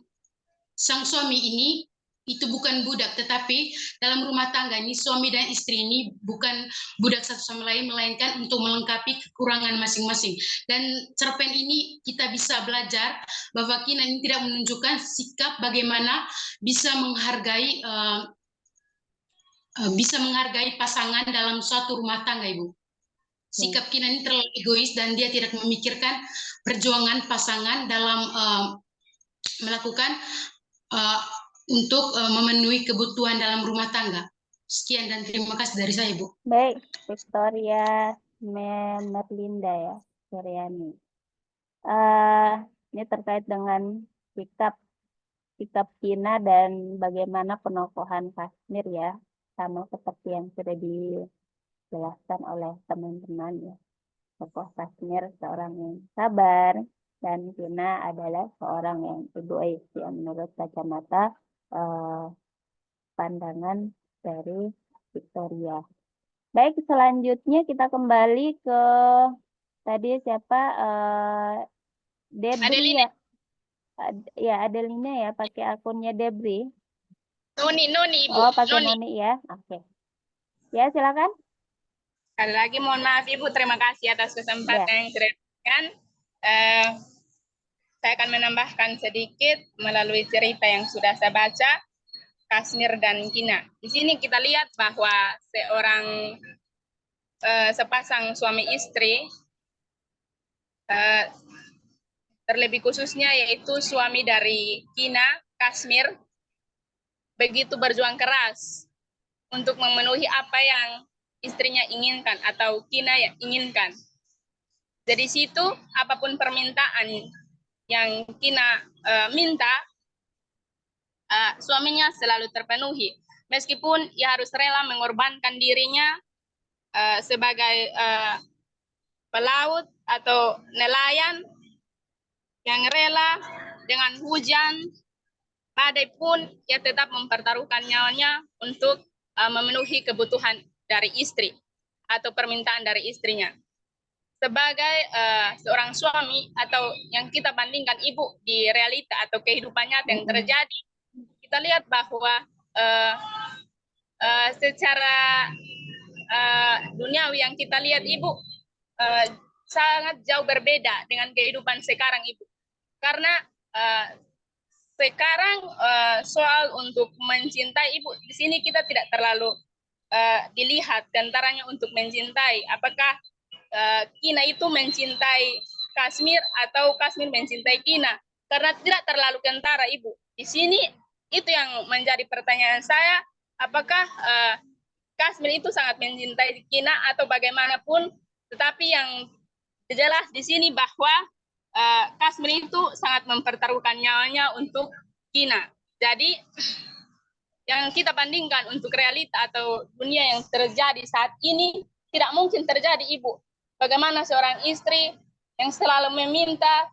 H: sang suami ini itu bukan budak, tetapi dalam rumah tangga ini suami dan istri ini bukan budak satu sama lain, melainkan untuk melengkapi kekurangan masing-masing. Dan cerpen ini kita bisa belajar bahwa Kina ini tidak menunjukkan sikap bagaimana bisa menghargai pasangan dalam suatu rumah tangga, Ibu. Sikap Kina ini terlalu egois dan dia tidak memikirkan perjuangan pasangan dalam melakukan untuk memenuhi kebutuhan dalam rumah tangga. Sekian dan terima kasih dari saya, Bu.
A: Baik, Victoria Merlinda ya, Suryani. Ini terkait dengan sikap Kina dan bagaimana penokohan Kasmir ya, sama seperti yang sudah dijelaskan oleh teman-teman ya. Tokoh Kasmir seorang yang sabar dan Kina adalah seorang yang egois ya, menurut kacamata pandangan dari Victoria. Baik, selanjutnya kita kembali ke tadi siapa? Debri ya. Ya, Adelina ya, pakai akunnya Debri.
I: Noni, Ibu.
A: Oh, pakai Noni ya. Oke. Ya, silakan.
I: Sekali lagi mohon maaf Ibu, terima kasih atas kesempatan yang sudah diberikan. Saya akan menambahkan sedikit melalui cerita yang sudah saya baca, Kasmir dan Kina. Di sini kita lihat bahwa sepasang suami istri, terlebih khususnya yaitu suami dari Kina, Kasmir, begitu berjuang keras untuk memenuhi apa yang istrinya inginkan atau Kina yang inginkan. Dari situ apapun permintaan yang Kina minta, suaminya selalu terpenuhi. Meskipun ia harus rela mengorbankan dirinya sebagai pelaut atau nelayan yang rela dengan hujan, badai pun ia tetap mempertaruhkan nyawanya untuk memenuhi kebutuhan dari istri atau permintaan dari istrinya. Sebagai seorang suami atau yang kita bandingkan ibu di realita atau kehidupan nyata yang terjadi, kita lihat bahwa secara duniawi yang kita lihat ibu sangat jauh berbeda dengan kehidupan sekarang ibu. Karena sekarang soal untuk mencintai ibu, di sini kita tidak terlalu dilihat gantarannya untuk mencintai. Apakah Kina itu mencintai Kasmir atau Kasmir mencintai Kina? Karena tidak terlalu kentara ibu. Di sini itu yang menjadi pertanyaan saya. Apakah Kasmir itu sangat mencintai Kina atau bagaimanapun Tetapi yang jelas di sini bahwa Kashmir itu sangat mempertaruhkan nyawanya untuk Kina. Jadi yang kita bandingkan untuk realita atau dunia yang terjadi saat ini tidak mungkin terjadi, Ibu. Bagaimana seorang istri yang selalu meminta,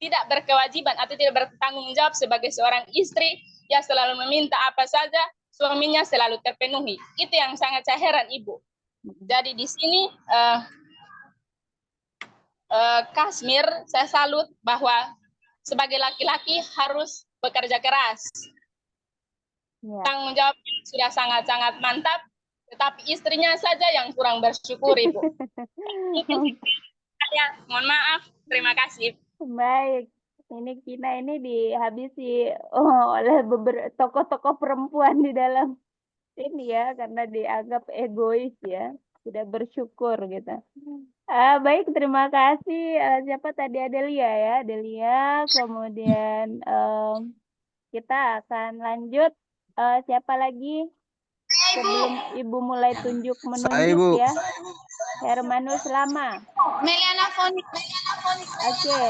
I: tidak berkewajiban atau tidak bertanggung jawab sebagai seorang istri, ya selalu meminta apa saja, suaminya selalu terpenuhi. Itu yang sangat saya heran, Ibu. Jadi di sini Kashmir saya salut bahwa sebagai laki-laki harus bekerja keras. Tanggung jawab sudah sangat-sangat mantap, tetapi istrinya saja yang kurang bersyukur, Ibu. Mohon maaf, terima kasih.
A: Baik, ini Kina ini dihabisi oleh beberapa tokoh-tokoh perempuan di dalam ini ya, karena dianggap egois ya, tidak bersyukur gitu. Baik, terima kasih. Siapa tadi? Adelia ya, Adelia. Kemudian kita akan lanjut. Siapa lagi? Sebelum Ibu mulai menunjuk ya. Hermanus Lama.
C: Meliana Foni.
A: Oke.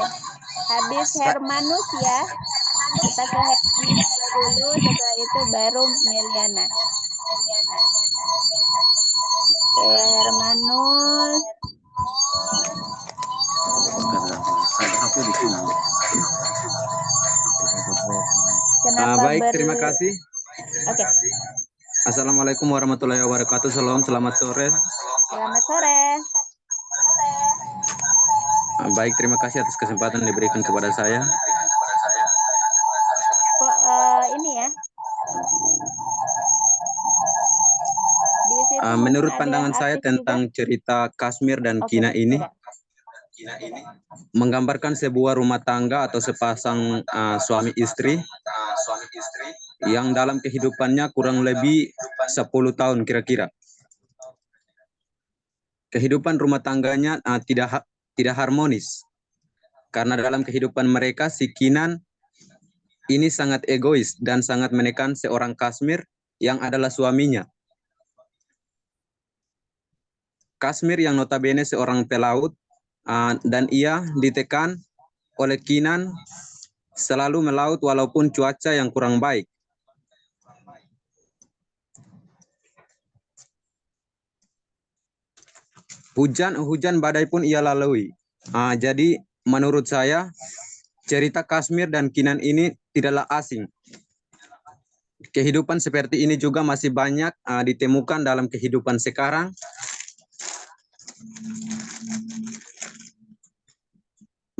A: Habis Hermanus ya. Kita ke Hermanus dulu, setelah itu baru Meliana. Oke, Hermanus.
J: Baik, terima kasih.
A: Oke.
J: Assalamualaikum warahmatullahi wabarakatuh. Selamat sore.
A: Selamat sore.
J: Baik, terima kasih atas kesempatan diberikan kepada saya.
A: Kok ini ya?
J: Menurut pandangan saya tentang cerita Kashmir dan Kina ini, menggambarkan sebuah rumah tangga atau sepasang suami istri yang dalam kehidupannya kurang lebih 10 tahun kira-kira. Kehidupan rumah tangganya tidak harmonis. Karena dalam kehidupan mereka si Kinan ini sangat egois dan sangat menekan seorang Kashmir yang adalah suaminya. Kashmir yang notabene seorang pelaut dan ia ditekan oleh Kinan selalu melaut walaupun cuaca yang kurang baik. Hujan badai pun ia lalui. Jadi menurut saya cerita Kashmir dan Kinan ini tidaklah asing. Kehidupan seperti ini juga masih banyak ditemukan dalam kehidupan sekarang.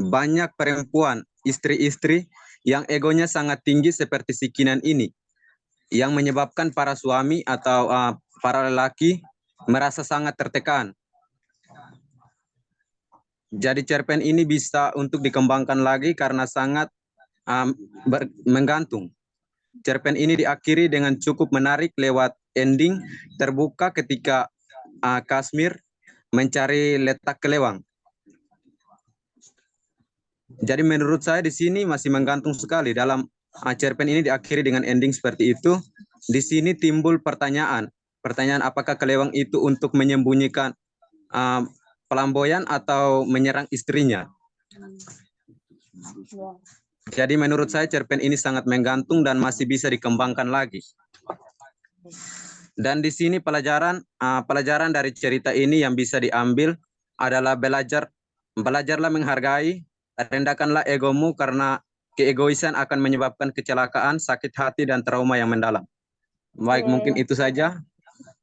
J: Banyak perempuan, istri-istri yang egonya sangat tinggi seperti si Kinan ini, yang menyebabkan para suami atau para lelaki merasa sangat tertekan. Jadi cerpen ini bisa untuk dikembangkan lagi karena sangat menggantung. Cerpen ini diakhiri dengan cukup menarik lewat ending terbuka ketika Kashmir mencari letak kelewang. Jadi menurut saya di sini masih menggantung sekali dalam cerpen ini diakhiri dengan ending seperti itu. Di sini timbul pertanyaan apakah kelewang itu untuk menyembunyikan pelamboyan atau menyerang istrinya. Jadi menurut saya cerpen ini sangat menggantung dan masih bisa dikembangkan lagi. Dan di sini pelajaran dari cerita ini yang bisa diambil adalah belajarlah menghargai, rendahkanlah egomu karena keegoisan akan menyebabkan kecelakaan, sakit hati dan trauma yang mendalam. Baik, mungkin itu saja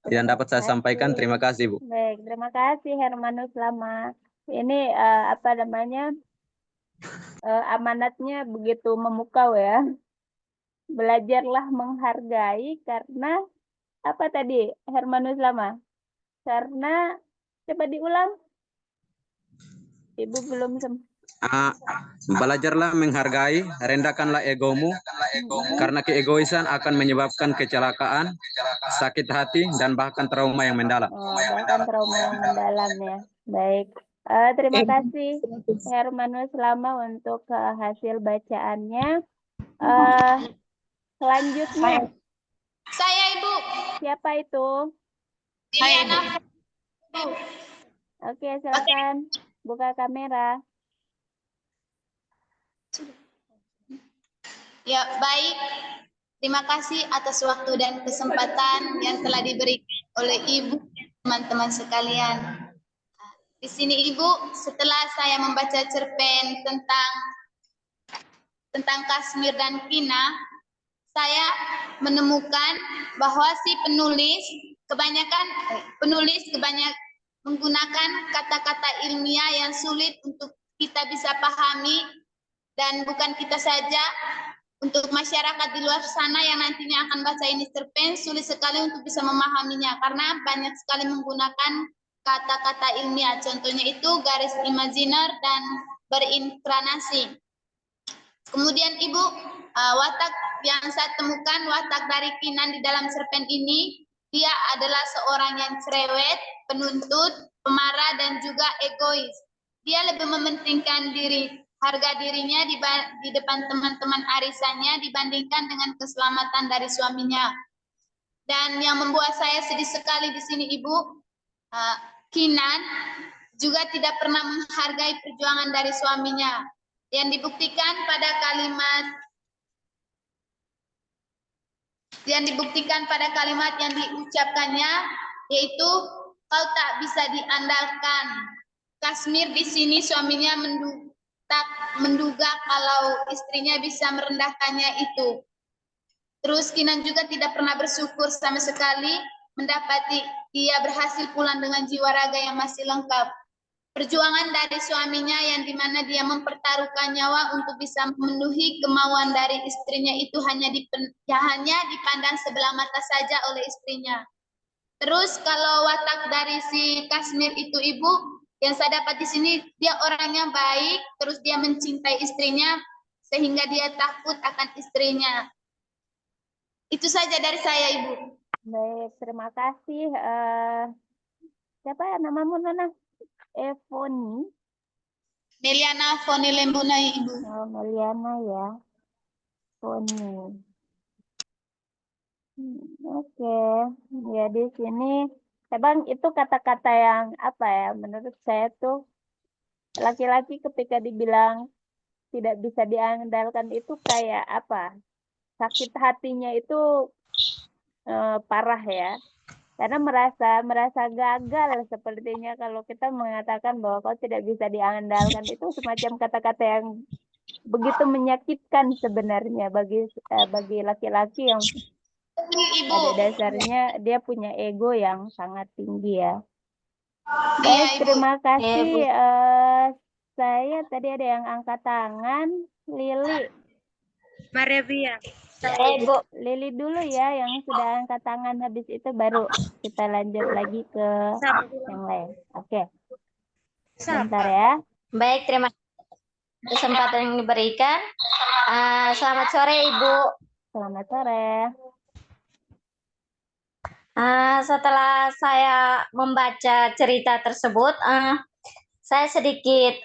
J: yang dapat saya sampaikan. Terima kasih, Bu.
A: Baik, terima kasih Hermanus Lama. Ini amanatnya begitu memukau ya. Belajarlah menghargai karena apa tadi Hermanus Lama? Karena coba diulang. Ibu belum
J: belajarlah menghargai, rendahkanlah egomu, karena keegoisan akan menyebabkan kecelakaan, sakit hati, dan bahkan trauma yang mendalam.
A: Bahkan trauma yang mendalam ya. Baik, terima kasih Hermanus Lama untuk hasil bacaannya. Selanjutnya.
C: Saya, Ibu.
A: Siapa itu?
C: Meliana.
A: Oke, silakan buka kamera.
K: Ya, baik. Terima kasih atas waktu dan kesempatan yang telah diberikan oleh Ibu dan teman-teman sekalian. Di sini Ibu, setelah saya membaca cerpen tentang Kashmir dan Kina, saya menemukan bahwa si penulis kebanyakan menggunakan kata-kata ilmiah yang sulit untuk kita bisa pahami, dan bukan kita saja, untuk masyarakat di luar sana yang nantinya akan baca ini cerpen sulit sekali untuk bisa memahaminya karena banyak sekali menggunakan kata-kata ilmiah. Contohnya itu garis imajiner dan berinkarnasi. Kemudian Ibu, watak yang saya temukan, watak dari Kinan di dalam cerpen ini, dia adalah seorang yang cerewet, penuntut, pemarah, dan juga egois. Dia lebih mementingkan harga dirinya di depan teman-teman arisannya dibandingkan dengan keselamatan dari suaminya. Dan yang membuat saya sedih sekali di sini Ibu, Kinan juga tidak pernah menghargai perjuangan dari suaminya. Yang dibuktikan pada kalimat yang diucapkannya, yaitu kau tak bisa diandalkan. Kashmir di sini suaminya menduga kalau istrinya bisa merendahkannya itu. Terus Kinan juga tidak pernah bersyukur sama sekali mendapati dia berhasil pulang dengan jiwa raga yang masih lengkap. Perjuangan dari suaminya yang dimana dia mempertaruhkan nyawa untuk bisa memenuhi kemauan dari istrinya itu hanya dipandang sebelah mata saja oleh istrinya. Terus kalau watak dari si Kashmir itu Ibu, yang saya dapat di sini dia orangnya baik, terus dia mencintai istrinya sehingga dia takut akan istrinya. Itu saja dari saya Ibu.
A: Baik, terima kasih. Siapa ya namamu Nona? Evoni.
K: Meliana Foni Lembuna Ibu.
A: Oh, Meliana ya. Foni. Oke. Ya di sini Bang itu kata-kata yang apa ya? Menurut saya tuh laki-laki ketika dibilang tidak bisa diandalkan itu kayak apa? Sakit hatinya itu parah ya. Karena merasa gagal sepertinya kalau kita mengatakan bahwa kau tidak bisa diandalkan, itu semacam kata-kata yang begitu menyakitkan sebenarnya bagi laki-laki yang pada dasarnya dia punya ego yang sangat tinggi ya. Baik, terima kasih. Saya tadi ada yang angkat tangan, Lili.
D: Maria.
A: Bu, Lili dulu ya yang sudah angkat tangan, habis itu baru kita lanjut lagi ke yang lain. Oke. Sebentar ya.
L: Baik, terima kasih kesempatan yang diberikan. Selamat sore Ibu.
A: Selamat sore.
L: Setelah saya membaca cerita tersebut, saya sedikit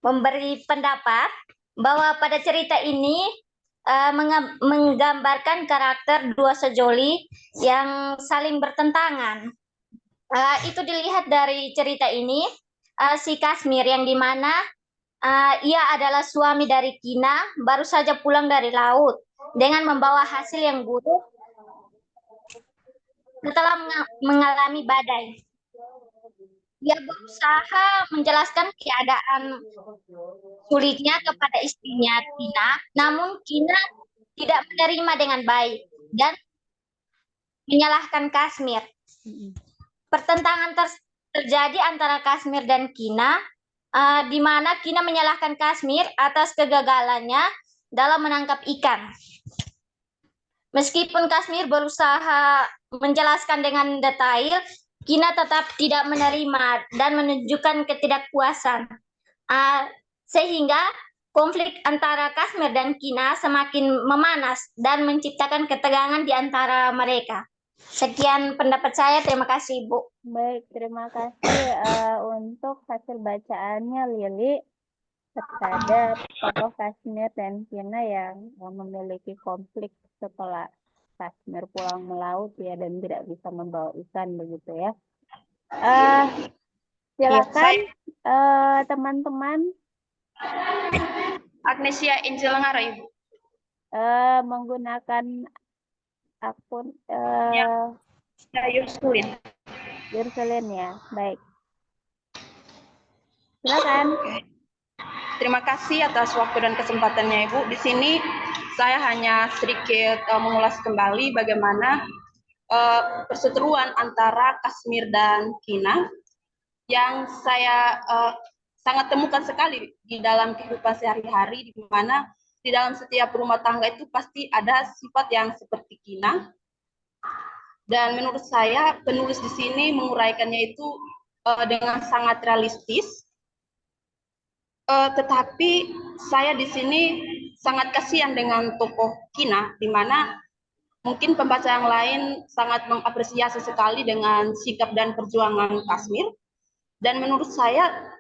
L: memberi pendapat bahwa pada cerita ini menggambarkan karakter dua sejoli yang saling bertentangan. Itu dilihat dari cerita ini, si Kashmir yang dimana ia adalah suami dari Kina, baru saja pulang dari laut dengan membawa hasil yang buruk setelah mengalami badai. Dia berusaha menjelaskan keadaan sulitnya kepada istrinya Kina, namun Kina tidak menerima dengan baik dan menyalahkan Kashmir. Pertentangan terjadi antara Kashmir dan Kina, di mana Kina menyalahkan Kashmir atas kegagalannya dalam menangkap ikan. Meskipun Kashmir berusaha menjelaskan dengan detail, Kina tetap tidak menerima dan menunjukkan ketidakpuasan. Sehingga konflik antara Kashmir dan Kina semakin memanas dan menciptakan ketegangan di antara mereka. Sekian pendapat saya, terima kasih Ibu.
A: Baik, terima kasih untuk hasil bacaannya Lili terhadap tokoh Kashmir dan Kina yang memiliki konflik setelah Kashmir pulang melaut ya dan tidak bisa membawa ikan begitu ya. Silakan teman-teman
I: Agnesia Injelangara, Ibu.
A: menggunakan akun
I: Yursulin.
A: Yursulin ya, baik. Silakan.
I: Terima kasih atas waktu dan kesempatannya, Ibu. Di sini saya hanya sedikit mengulas kembali bagaimana perseteruan antara Kashmir dan Kina yang saya sangat temukan sekali di dalam kehidupan sehari-hari, di mana di dalam setiap rumah tangga itu pasti ada sifat yang seperti Kina. Dan menurut saya penulis di sini menguraikannya itu dengan sangat realistis. Tetapi saya di sini sangat kasihan dengan tokoh Kina, di mana mungkin pembaca yang lain sangat mengapresiasi sekali dengan sikap dan perjuangan Kashmir. Dan menurut saya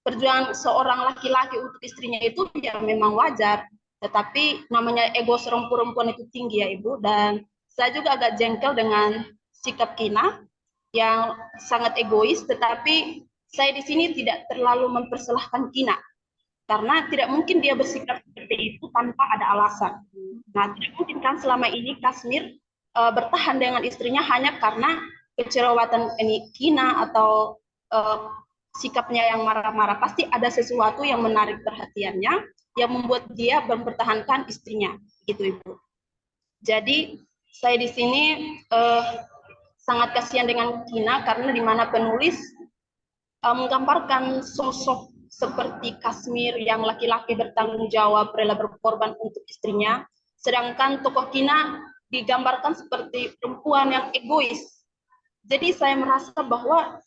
I: perjuangan seorang laki-laki untuk istrinya itu ya memang wajar. Tetapi namanya ego seorang perempuan itu tinggi ya Ibu. Dan saya juga agak jengkel dengan sikap Kina yang sangat egois. Tetapi saya di sini tidak terlalu mempersalahkan Kina. Karena tidak mungkin dia bersikap seperti itu tanpa ada alasan. Nah, tidak mungkin kan selama ini Kashmir bertahan dengan istrinya hanya karena kecerobohan Kina atau sikapnya yang marah-marah. Pasti ada sesuatu yang menarik perhatiannya yang membuat dia mempertahankan istrinya, gitu Ibu. Jadi saya di sini sangat kasihan dengan Kina karena di mana penulis menggambarkan sosok seperti Kashmir yang laki-laki bertanggung jawab, rela berkorban untuk istrinya, sedangkan tokoh Kina digambarkan seperti perempuan yang egois. Jadi saya merasa bahwa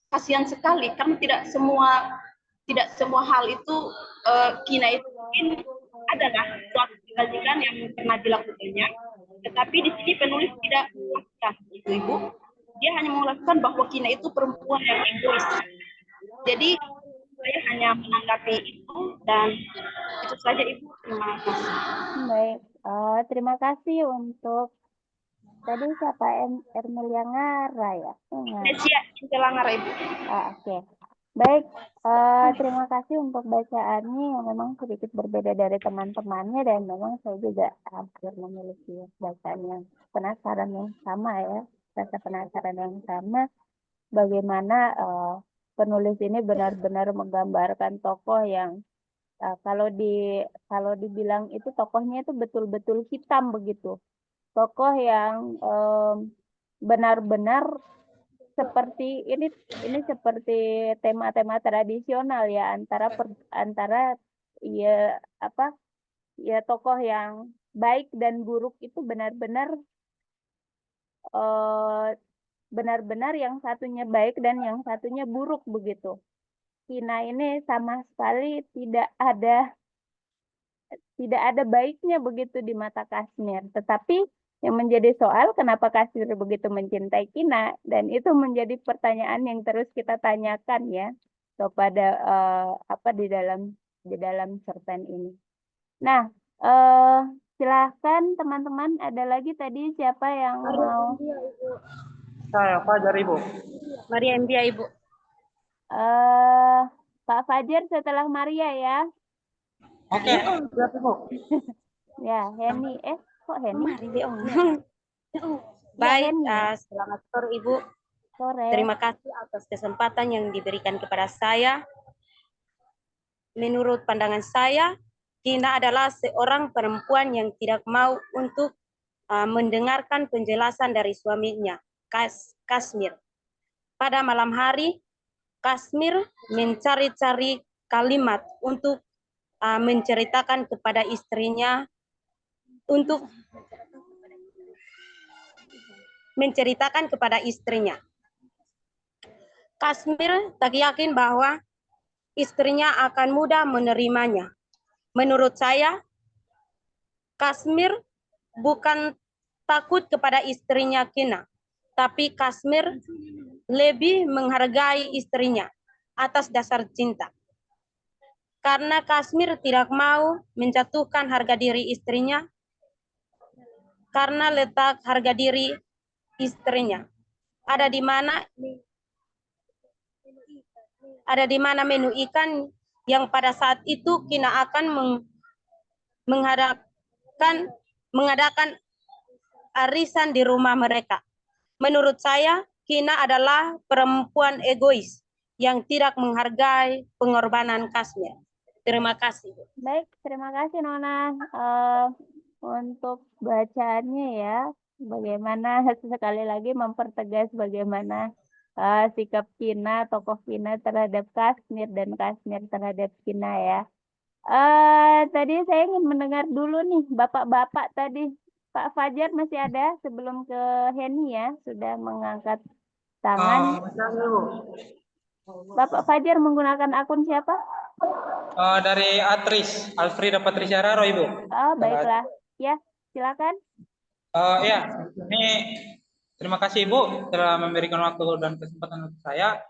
I: kasihan sekali karena tidak semua hal itu Kina itu mungkin adalah suatu kebajikan yang pernah dilakukannya, tetapi di sini penulis tidak melakukan itu Ibu. Dia hanya mengatakan bahwa Kina itu perempuan yang egois. Jadi saya hanya menanggapi itu dan itu saja Ibu. Terima kasih.
A: Baik, terima kasih untuk tadi siapa Ermelia Ngara ya?
I: Nesia Injelangara Ibu.
A: Oke. Baik, terima kasih untuk bacaannya yang memang sedikit berbeda dari teman-temannya dan memang saya juga hampir memiliki bacaan yang penasaran yang sama ya, rasa penasaran yang sama bagaimana penulis ini benar-benar menggambarkan tokoh yang kalau dibilang itu tokohnya itu betul-betul hitam begitu, tokoh yang benar-benar seperti ini seperti tema-tema tradisional ya antara ya apa ya tokoh yang baik dan buruk itu benar-benar yang satunya baik dan yang satunya buruk begitu. Kina ini sama sekali tidak ada baiknya begitu di mata Kashmir. Tetapi yang menjadi soal kenapa Kashmir begitu mencintai Kina, dan itu menjadi pertanyaan yang terus kita tanyakan ya kepada di dalam cerpen ini. Nah, silahkan teman-teman, ada lagi tadi siapa yang mau?
M: Saya Fajar Ibu.
D: Maria India Ibu.
A: Pak Fajar setelah Maria ya.
M: Oke, siap Ibu.
A: Ya, Heni. Kok Heni?
D: Baik, selamat sore Ibu.
A: Sore.
D: Terima kasih atas kesempatan yang diberikan kepada saya. Menurut pandangan saya, Kina adalah seorang perempuan yang tidak mau untuk mendengarkan penjelasan dari suaminya, Kashmir. Pada malam hari, Kashmir mencari-cari kalimat untuk menceritakan kepada istrinya Kashmir tak yakin bahwa istrinya akan mudah menerimanya. Menurut saya, Kashmir bukan takut kepada istrinya Kina, tapi Kashmir lebih menghargai istrinya atas dasar cinta. Karena Kashmir tidak mau menjatuhkan harga diri istrinya, karena letak harga diri istrinya ada di mana ada di mana menu ikan yang pada saat itu Kina akan mengadakan arisan di rumah mereka. Menurut saya, Kina adalah perempuan egois yang tidak menghargai pengorbanan Kashmir. Terima kasih.
A: Baik, terima kasih Nona untuk bacaannya ya. Bagaimana sekali lagi mempertegas bagaimana sikap Kina, tokoh Kina terhadap Kashmir dan Kashmir terhadap Kina ya. Tadi saya ingin mendengar dulu nih bapak-bapak tadi. Pak Fajar masih ada sebelum ke Heni ya, sudah mengangkat tangan. Bapak Fajar menggunakan akun siapa?
M: Dari Atris, Alfrida Patricia Raro, Ibu.
A: Oh, baiklah. Ya, silakan.
M: Ya, ini terima kasih Ibu telah memberikan waktu dan kesempatan untuk saya.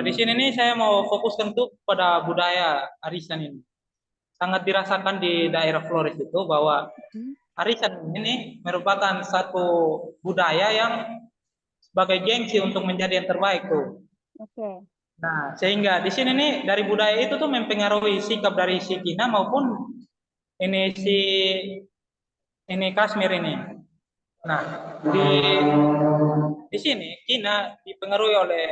M: Di sini nih saya mau fokus untuk pada budaya arisan ini. Sangat dirasakan di daerah Flores itu bahwa arisan ini merupakan satu budaya yang sebagai gengsi untuk menjadi yang terbaik tuh.
A: Oke.
M: Nah, sehingga di sini nih dari budaya itu tuh mempengaruhi sikap dari si Kina maupun ini Kashmir ini. Nah, di sini Kina dipengaruhi oleh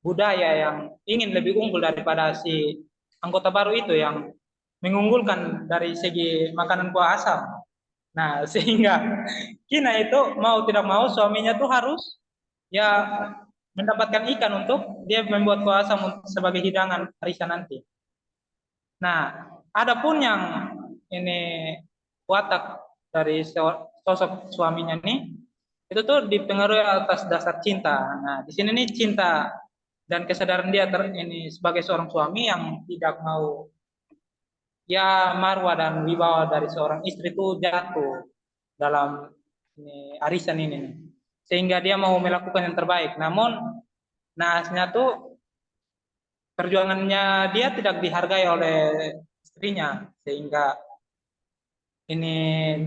M: budaya yang ingin lebih unggul daripada si anggota baru itu yang mengunggulkan dari segi makanan kuah asam. Nah, sehingga Kina itu mau tidak mau suaminya tuh harus ya mendapatkan ikan untuk dia membuat kuah asam sebagai hidangan arisan nanti. Nah, adapun yang ini watak dari sosok suaminya nih itu tuh dipengaruhi atas dasar cinta. Nah, di sini nih cinta dan kesadaran dia ini sebagai seorang suami yang tidak mau ya marwah dan wibawa dari seorang istri itu jatuh dalam ini, arisan ini nih. Sehingga dia mau melakukan yang terbaik. Namun naasnya tuh perjuangannya dia tidak dihargai oleh istrinya sehingga ini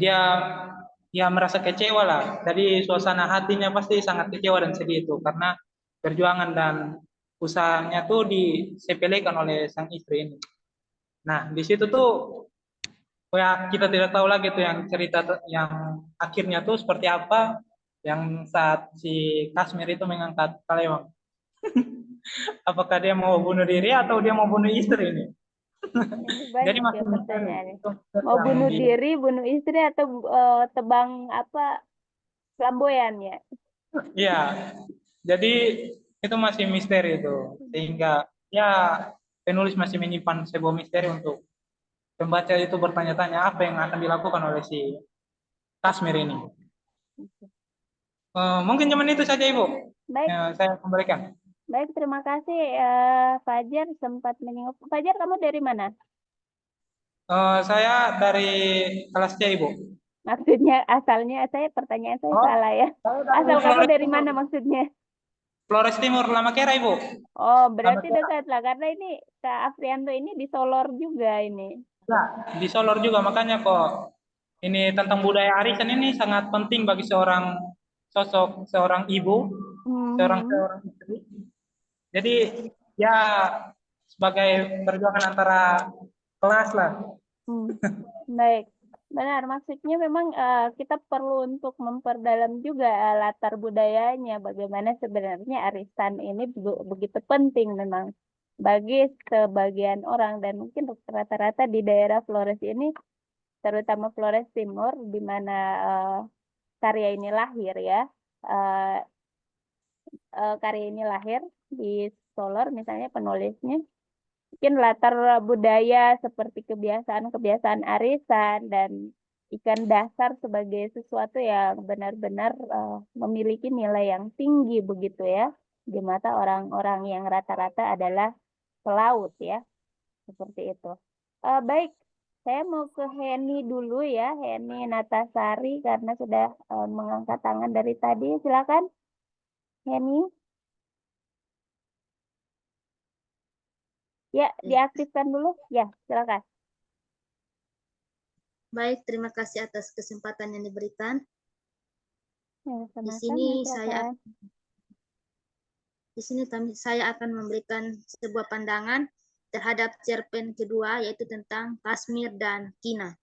M: dia merasa kecewa lah. Jadi suasana hatinya pasti sangat kecewa dan sedih itu karena perjuangan dan usahanya tuh disepelekan oleh sang istri ini. Nah, di situ tuh ya kita tidak tahu lagi tuh yang cerita yang akhirnya tuh seperti apa yang saat si Kashmir itu mengangkat Kalewang. Apakah dia mau bunuh diri atau dia mau bunuh istri ini? Jadi
A: Banyak ya
M: masih
A: pertanyaannya. Mau bunuh diri, bunuh istri atau tebang apa flamboyan ya?
M: Iya. Jadi itu masih misteri itu. Sehingga ya penulis masih menyimpan sebuah misteri untuk pembaca itu bertanya-tanya apa yang akan dilakukan oleh si Kashmir ini. Mungkin cuma itu saja Ibu.
A: Baik.
M: Saya memberikan.
A: Baik, terima kasih Fajar sempat menyinggung. Fajar, kamu dari mana?
M: Saya dari kelas C, Ibu.
A: Maksudnya asalnya, pertanyaan saya salah ya. Asal kamu dari mana maksudnya?
M: Flores Timur, Lamakera, Ibu.
A: Oh, berarti dekat lah. Karena ini Kak Afrianto ini di Solor juga ini.
M: Ya, di Solor juga. Makanya kok ini tentang budaya arisan ini sangat penting bagi seorang sosok, seorang ibu, seorang istri. Jadi ya sebagai perjuangan antara kelas lah.
A: Baik, benar. Maksudnya memang kita perlu untuk memperdalam juga latar budayanya. Bagaimana sebenarnya arisan ini begitu penting memang bagi sebagian orang dan mungkin rata-rata di daerah Flores ini, terutama Flores Timur, di mana karya ini lahir ya. Karya ini lahir di Solor misalnya penulisnya. Mungkin latar budaya seperti kebiasaan-kebiasaan arisan dan ikan dasar sebagai sesuatu yang benar-benar memiliki nilai yang tinggi begitu ya di mata orang-orang yang rata-rata adalah pelaut ya, seperti itu. Baik, saya mau ke Heni dulu ya, Heni Natasari karena sudah mengangkat tangan dari tadi. Silakan, Heni. Ya, diaktifkan dulu. Ya, silakan.
N: Baik, terima kasih atas kesempatan yang diberikan.
A: Ya,
N: Di sini saya Di sini saya akan memberikan sebuah pandangan terhadap cerpen kedua, yaitu tentang Kashmir dan Kina.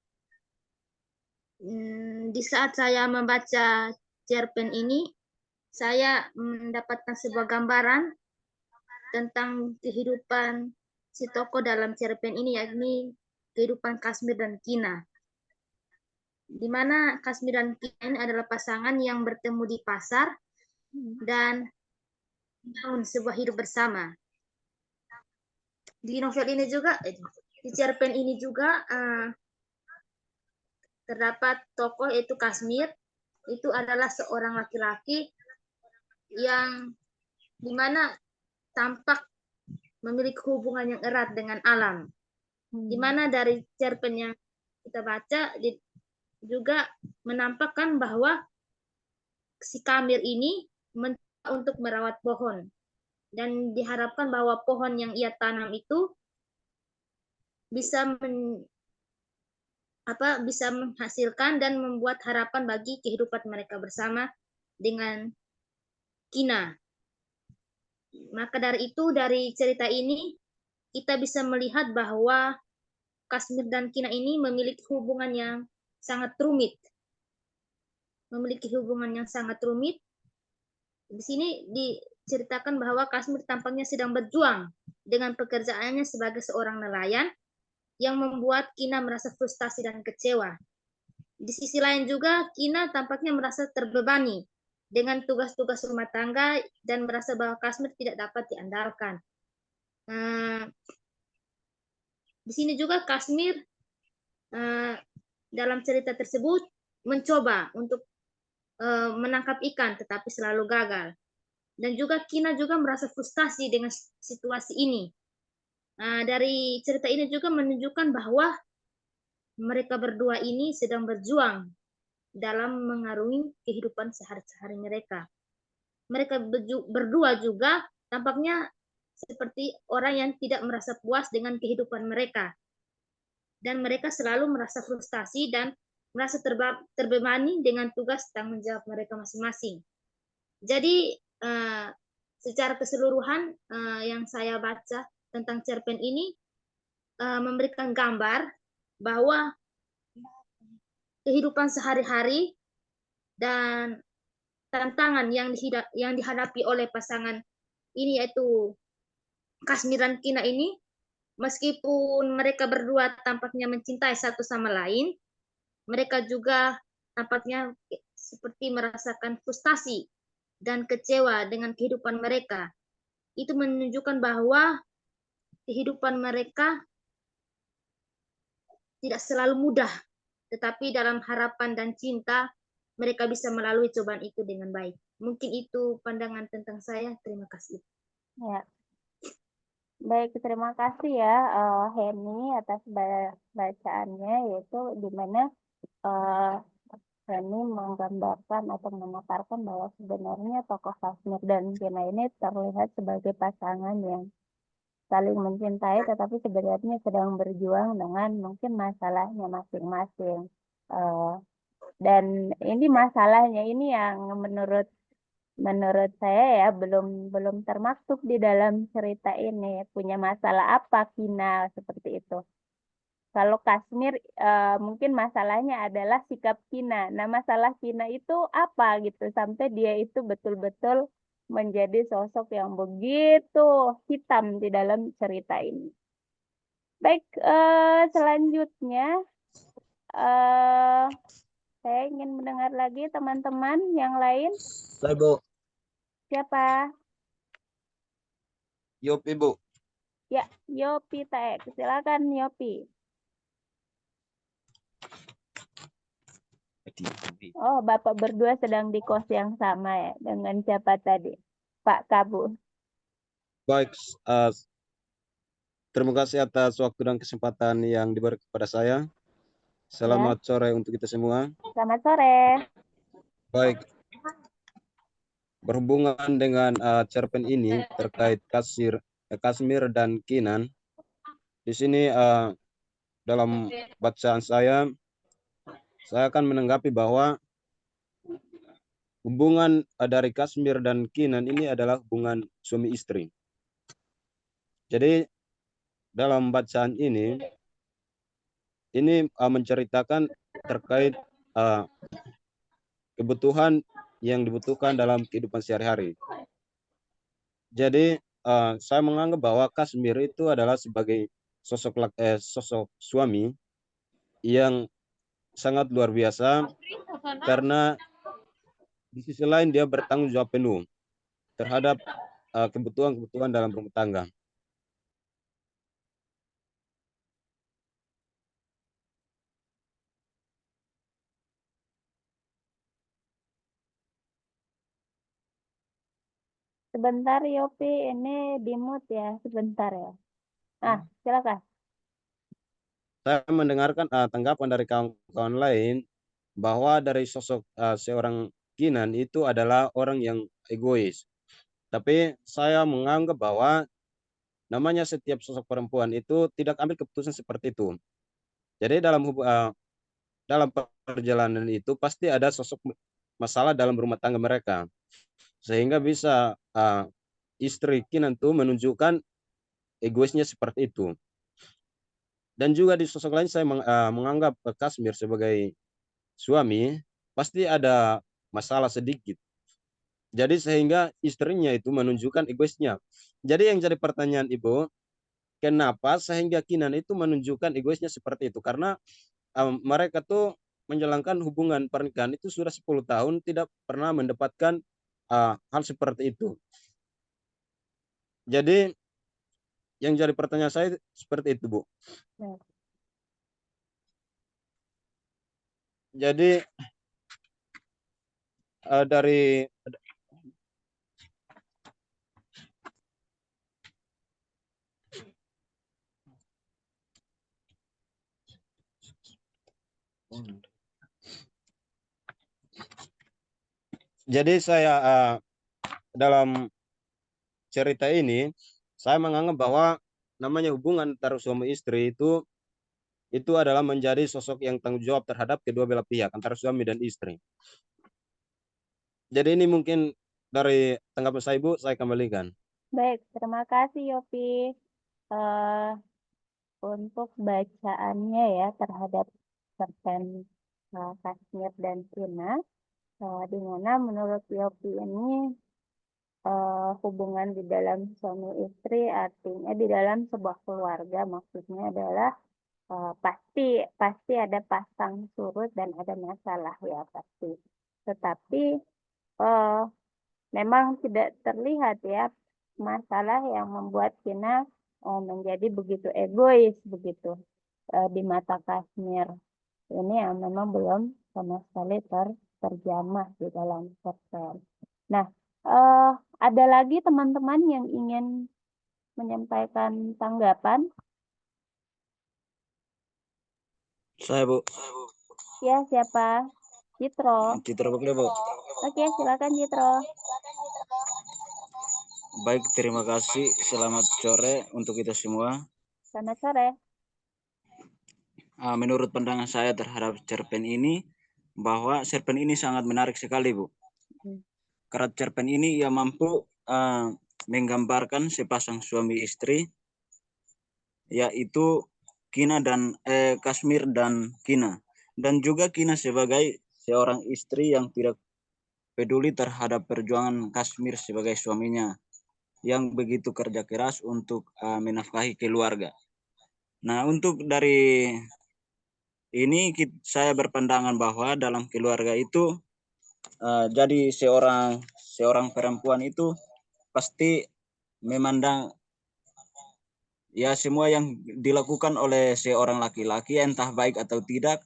N: Di saat saya membaca cerpen ini, saya mendapatkan sebuah gambaran tentang kehidupan si tokoh dalam cerpen ini, yakni kehidupan Kashmir dan Kina. Di mana Kashmir dan Kina ini adalah pasangan yang bertemu di pasar dan membangun sebuah hidup bersama. Di novel ini juga, di cerpen ini juga terdapat tokoh yaitu Kashmir. Itu adalah seorang laki-laki yang dimana tampak memiliki hubungan yang erat dengan alam. Dimana dari cerpen yang kita baca juga menampakkan bahwa si Kamir ini mencoba untuk merawat pohon, dan diharapkan bahwa pohon yang ia tanam itu bisa menghasilkan dan membuat harapan bagi kehidupan mereka bersama dengan Kina. Maka dari itu, dari cerita ini kita bisa melihat bahwa Kashmir dan Kina ini memiliki hubungan yang sangat rumit. Di sini diceritakan bahwa Kashmir tampaknya sedang berjuang dengan pekerjaannya sebagai seorang nelayan yang membuat Kina merasa frustasi dan kecewa. Di sisi lain juga, Kina tampaknya merasa terbebani dengan tugas-tugas rumah tangga dan merasa bahwa Kashmir tidak dapat diandalkan. Di sini juga Kashmir dalam cerita tersebut mencoba untuk menangkap ikan, tetapi selalu gagal. Dan juga Kina juga merasa frustasi dengan situasi ini. Dari cerita ini juga menunjukkan bahwa mereka berdua ini sedang berjuang dalam mengarungi kehidupan sehari-hari mereka. Mereka berdua juga tampaknya seperti orang yang tidak merasa puas dengan kehidupan mereka. Dan mereka selalu merasa frustasi dan merasa terbebani dengan tugas tanggung jawab mereka masing-masing. Jadi secara keseluruhan yang saya baca tentang cerpen ini memberikan gambar bahwa kehidupan sehari-hari dan tantangan yang dihadapi oleh pasangan ini, yaitu Kashmir dan Kina ini, meskipun mereka berdua tampaknya mencintai satu sama lain, mereka juga tampaknya seperti merasakan frustasi dan kecewa dengan kehidupan mereka. Itu menunjukkan bahwa kehidupan mereka tidak selalu mudah, tetapi dalam harapan dan cinta mereka bisa melalui cobaan itu dengan baik. Mungkin itu pandangan tentang saya. Terima kasih.
A: Ya. Baik, terima kasih ya Heni atas bacaannya, yaitu di mana Heni menggambarkan atau memaparkan bahwa sebenarnya tokoh Kashmir dan Kina ini terlihat sebagai pasangan yang saling mencintai, tetapi sebenarnya sedang berjuang dengan mungkin masalahnya masing-masing. Dan ini masalahnya ini yang menurut saya ya belum termaktub di dalam cerita ini. Punya masalah apa Kina seperti itu? Kalau Kashmir mungkin masalahnya adalah sikap Kina. Nah, masalah Kina itu apa gitu sampai dia itu betul-betul menjadi sosok yang begitu hitam di dalam cerita ini. Baik, selanjutnya saya ingin mendengar lagi teman-teman yang lain.
J: Saya, Bu.
A: Siapa?
J: Yopi, Bu.
A: Ya, Yopi Taek. Silakan Yopi. Oh, Bapak berdua sedang di kos yang sama ya dengan siapa tadi? Pak Kabu.
J: Baik, terima kasih atas waktu dan kesempatan yang diberi kepada saya. Selamat sore untuk kita semua.
A: Selamat sore.
J: Baik, berhubungan dengan cerpen ini terkait Kashmir dan Kinan. Di sini dalam bacaan saya akan menanggapi bahwa hubungan dari Kashmir dan Kinan ini adalah hubungan suami istri. Jadi dalam bacaan ini menceritakan terkait kebutuhan yang dibutuhkan dalam kehidupan sehari-hari. Jadi saya menganggap bahwa Kashmir itu adalah sebagai sosok suami yang sangat luar biasa, karena di sisi lain dia bertanggung jawab penuh terhadap kebutuhan-kebutuhan dalam rumah tangga.
A: Sebentar Yopi, ini di mute ya, sebentar ya. Silakan.
J: Saya mendengarkan tanggapan dari kawan-kawan lain bahwa dari sosok seorang Kinan itu adalah orang yang egois. Tapi saya menganggap bahwa namanya setiap sosok perempuan itu tidak ambil keputusan seperti itu. Jadi dalam perjalanan itu pasti ada sosok masalah dalam rumah tangga mereka, sehingga bisa istri Kinan itu menunjukkan egoisnya seperti itu. Dan juga di sosok lain saya menganggap Kashmir sebagai suami pasti ada masalah sedikit. Jadi sehingga istrinya itu menunjukkan egoisnya. Jadi yang jadi pertanyaan Ibu, kenapa sehingga Kinan itu menunjukkan egoisnya seperti itu? Karena mereka tuh menjalankan hubungan pernikahan itu sudah 10 tahun tidak pernah mendapatkan hal seperti itu. Jadi yang jadi pertanyaan saya seperti itu, Bu. Jadi dari saya dalam cerita ini saya menganggap bahwa namanya hubungan antara suami istri itu adalah menjadi sosok yang tanggung jawab terhadap kedua belah pihak antara suami dan istri. Jadi ini mungkin dari tanggapan saya, Bu, saya kembalikan.
A: Baik, terima kasih Yopi untuk bacaannya ya terhadap cerpen Kashmir dan Kina, di mana menurut Yopi ini hubungan di dalam suami istri artinya di dalam sebuah keluarga, maksudnya adalah pasti ada pasang surut dan ada masalah ya pasti. Tetapi memang tidak terlihat ya masalah yang membuat Kina menjadi begitu egois begitu di mata Kashmir. Ini yang memang belum sama sekali terjamah di dalam cerpen. Nah, ada lagi teman-teman yang ingin menyampaikan tanggapan?
O: Saya, Bu.
A: Ya, siapa? Citro.
O: Citro boleh, Bu.
A: Oke, silakan Citro.
O: Baik, terima kasih. Selamat sore untuk kita semua.
A: Selamat sore.
O: Menurut pandangan saya terhadap cerpen ini, bahwa cerpen ini sangat menarik sekali, Bu. Karena cerpen ini ia mampu menggambarkan sepasang suami istri, yaitu Kina dan Kashmir dan Kina. Dan juga Kina sebagai seorang istri yang tidak peduli terhadap perjuangan Kashmir sebagai suaminya, yang begitu kerja keras untuk menafkahi keluarga. Nah, untuk dari ini saya berpandangan bahwa dalam keluarga itu jadi seorang perempuan itu pasti memandang ya semua yang dilakukan oleh seorang laki-laki entah baik atau tidak,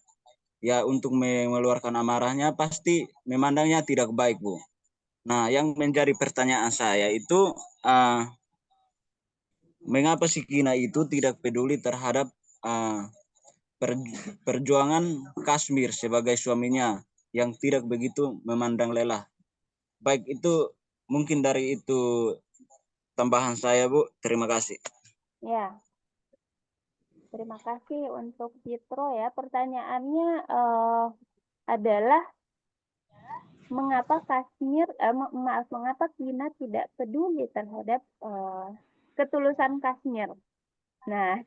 O: ya untuk mengeluarkan amarahnya pasti memandangnya tidak baik, Bu. Nah, yang menjadi pertanyaan saya itu mengapa si Kina itu tidak peduli terhadap perjuangan Kashmir sebagai suaminya yang tidak begitu memandang lelah. Baik, itu mungkin dari itu tambahan saya, Bu. Terima kasih.
A: Ya, terima kasih untuk Citro ya. Pertanyaannya adalah mengapa mengapa Kina tidak peduli terhadap ketulusan Kashmir. Nah,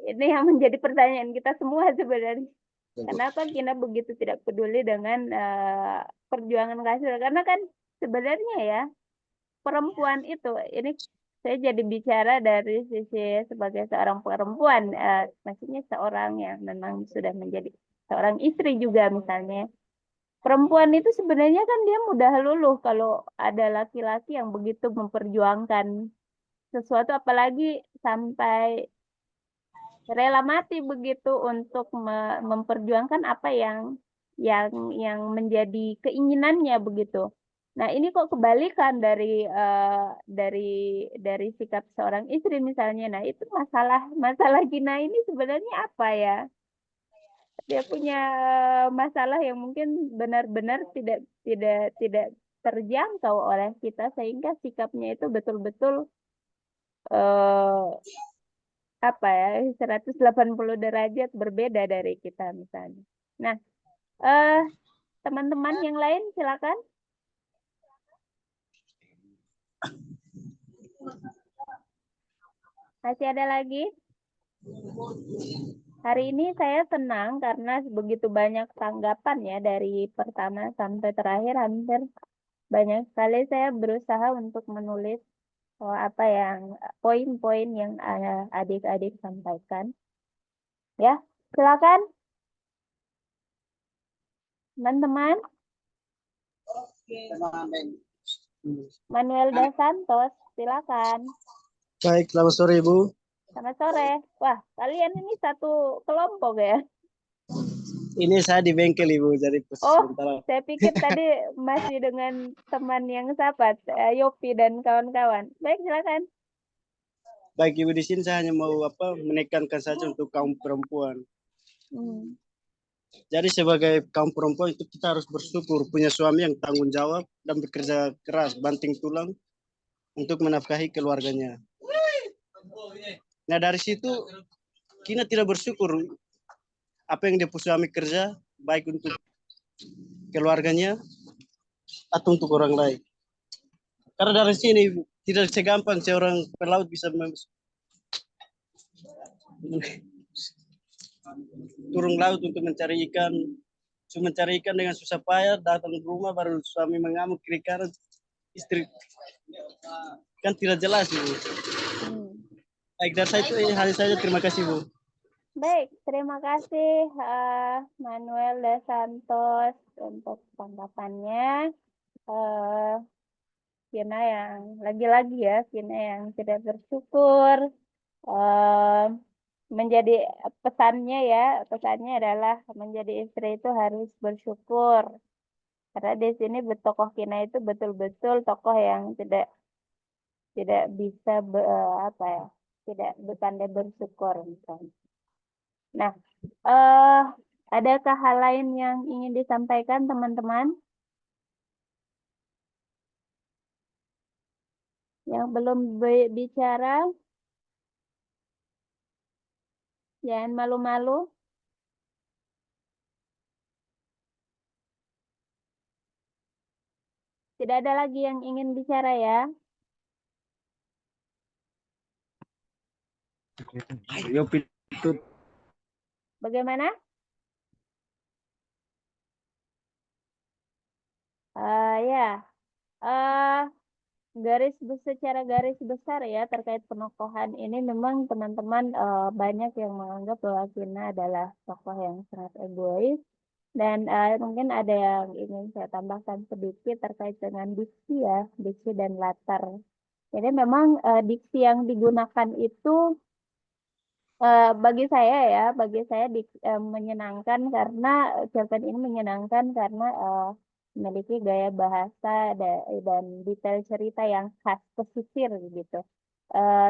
A: ini yang menjadi pertanyaan kita semua sebenarnya. Kenapa Kina begitu tidak peduli dengan perjuangan Kashmir? Karena kan sebenarnya ya, perempuan itu, ini saya jadi bicara dari sisi sebagai seorang perempuan, maksudnya seorang yang memang sudah menjadi seorang istri juga misalnya. Perempuan itu sebenarnya kan dia mudah luluh kalau ada laki-laki yang begitu memperjuangkan sesuatu, apalagi sampai rela mati begitu untuk memperjuangkan apa yang menjadi keinginannya begitu. Nah, ini kok kebalikan dari sikap seorang istri misalnya. Nah, itu masalah Gina ini sebenarnya apa ya? Dia punya masalah yang mungkin benar-benar tidak terjangkau oleh kita, sehingga sikapnya itu betul-betul 180 derajat berbeda dari kita misalnya. Nah, teman-teman yang lain silakan. Masih ada lagi? Hari ini saya senang karena begitu banyak tanggapan ya, dari pertama sampai terakhir hampir banyak sekali. Saya berusaha untuk menulis apa yang poin-poin yang adik-adik sampaikan. Ya, silakan. Teman-teman. Manuel dos Santos, silakan.
P: Baik, selamat sore Ibu.
A: Selamat sore. Wah, kalian ini satu kelompok ya?
P: Ini saya di bengkel Ibu, jadi
A: sementara. Saya pikir tadi masih dengan teman yang sahabat, Yopi dan kawan-kawan. Baik, silakan.
P: Baik Ibu, di sini saya hanya mau menekankan saja untuk kaum perempuan. Jadi sebagai kaum perempuan itu kita harus bersyukur punya suami yang tanggung jawab dan bekerja keras, banting tulang untuk menafkahi keluarganya. Nah, dari situ Kina tidak bersyukur apa yang dia suami kerja, baik untuk keluarganya atau untuk orang lain. Karena dari sini tidak segampang seorang pelaut bisa turun laut untuk mencari ikan. Mencari ikan dengan susah payah, datang ke rumah baru suami mengamuk kiri kanan, istri kan tidak jelas Ibu. Baik, dari saya itu hanya saja. Terima kasih Bu.
A: Baik, terima kasih Manuel dos Santos untuk tanggapannya. Kina yang lagi-lagi ya, Kina yang tidak bersyukur. Menjadi pesannya adalah menjadi istri itu harus bersyukur. Karena di sini tokoh Kina itu betul-betul tokoh yang tidak bisa tidak berpandai bersyukur misalnya. Nah, adakah hal lain yang ingin disampaikan teman-teman? Yang belum bicara? Jangan malu-malu. Tidak ada lagi yang ingin bicara ya? Bagaimana? Secara garis besar ya terkait penokohan ini, memang teman-teman banyak yang menganggap bahwa Kina adalah tokoh yang sangat egois, dan mungkin ada yang ingin saya tambahkan sedikit terkait dengan diksi ya, diksi dan latar. Jadi memang diksi yang digunakan itu bagi saya menyenangkan, karena cerpen ini menyenangkan karena memiliki gaya bahasa dan detail cerita yang khas pesisir gitu.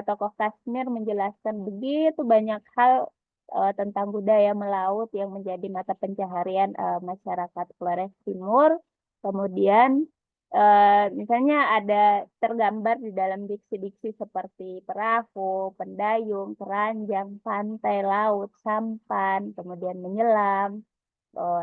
A: Tokoh Kashmir menjelaskan begitu banyak hal tentang budaya melaut yang menjadi mata pencaharian masyarakat Flores Timur. Kemudian misalnya ada tergambar di dalam diksi-diksi seperti perahu, pendayung, keranjang, pantai, laut, sampan, kemudian menyelam,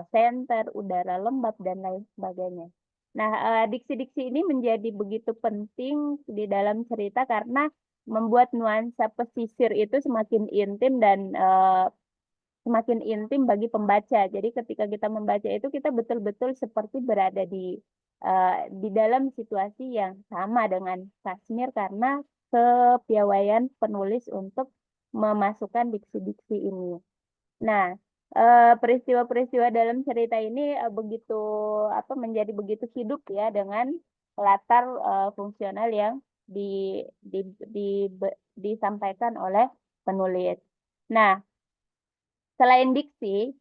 A: senter, udara lembab, dan lain sebagainya. Nah, diksi-diksi ini menjadi begitu penting di dalam cerita karena membuat nuansa pesisir itu semakin intim dan semakin intim bagi pembaca. Jadi ketika kita membaca itu kita betul-betul seperti berada di dalam situasi yang sama dengan Kashmir karena kepiawaian penulis untuk memasukkan diksi-diksi ini. Nah, peristiwa-peristiwa dalam cerita ini begitu menjadi begitu hidup ya dengan latar fungsional yang disampaikan oleh penulis. Nah, selain diksi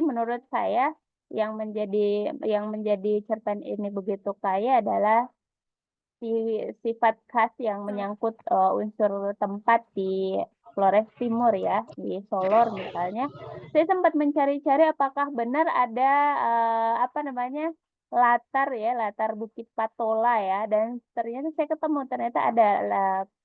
A: menurut saya yang menjadi cerpen ini begitu kaya adalah sifat khas yang menyangkut unsur tempat di Flores Timur ya, di Solor misalnya. Saya sempat mencari-cari apakah benar ada latar Bukit Patola ya, dan ternyata saya ketemu ternyata ada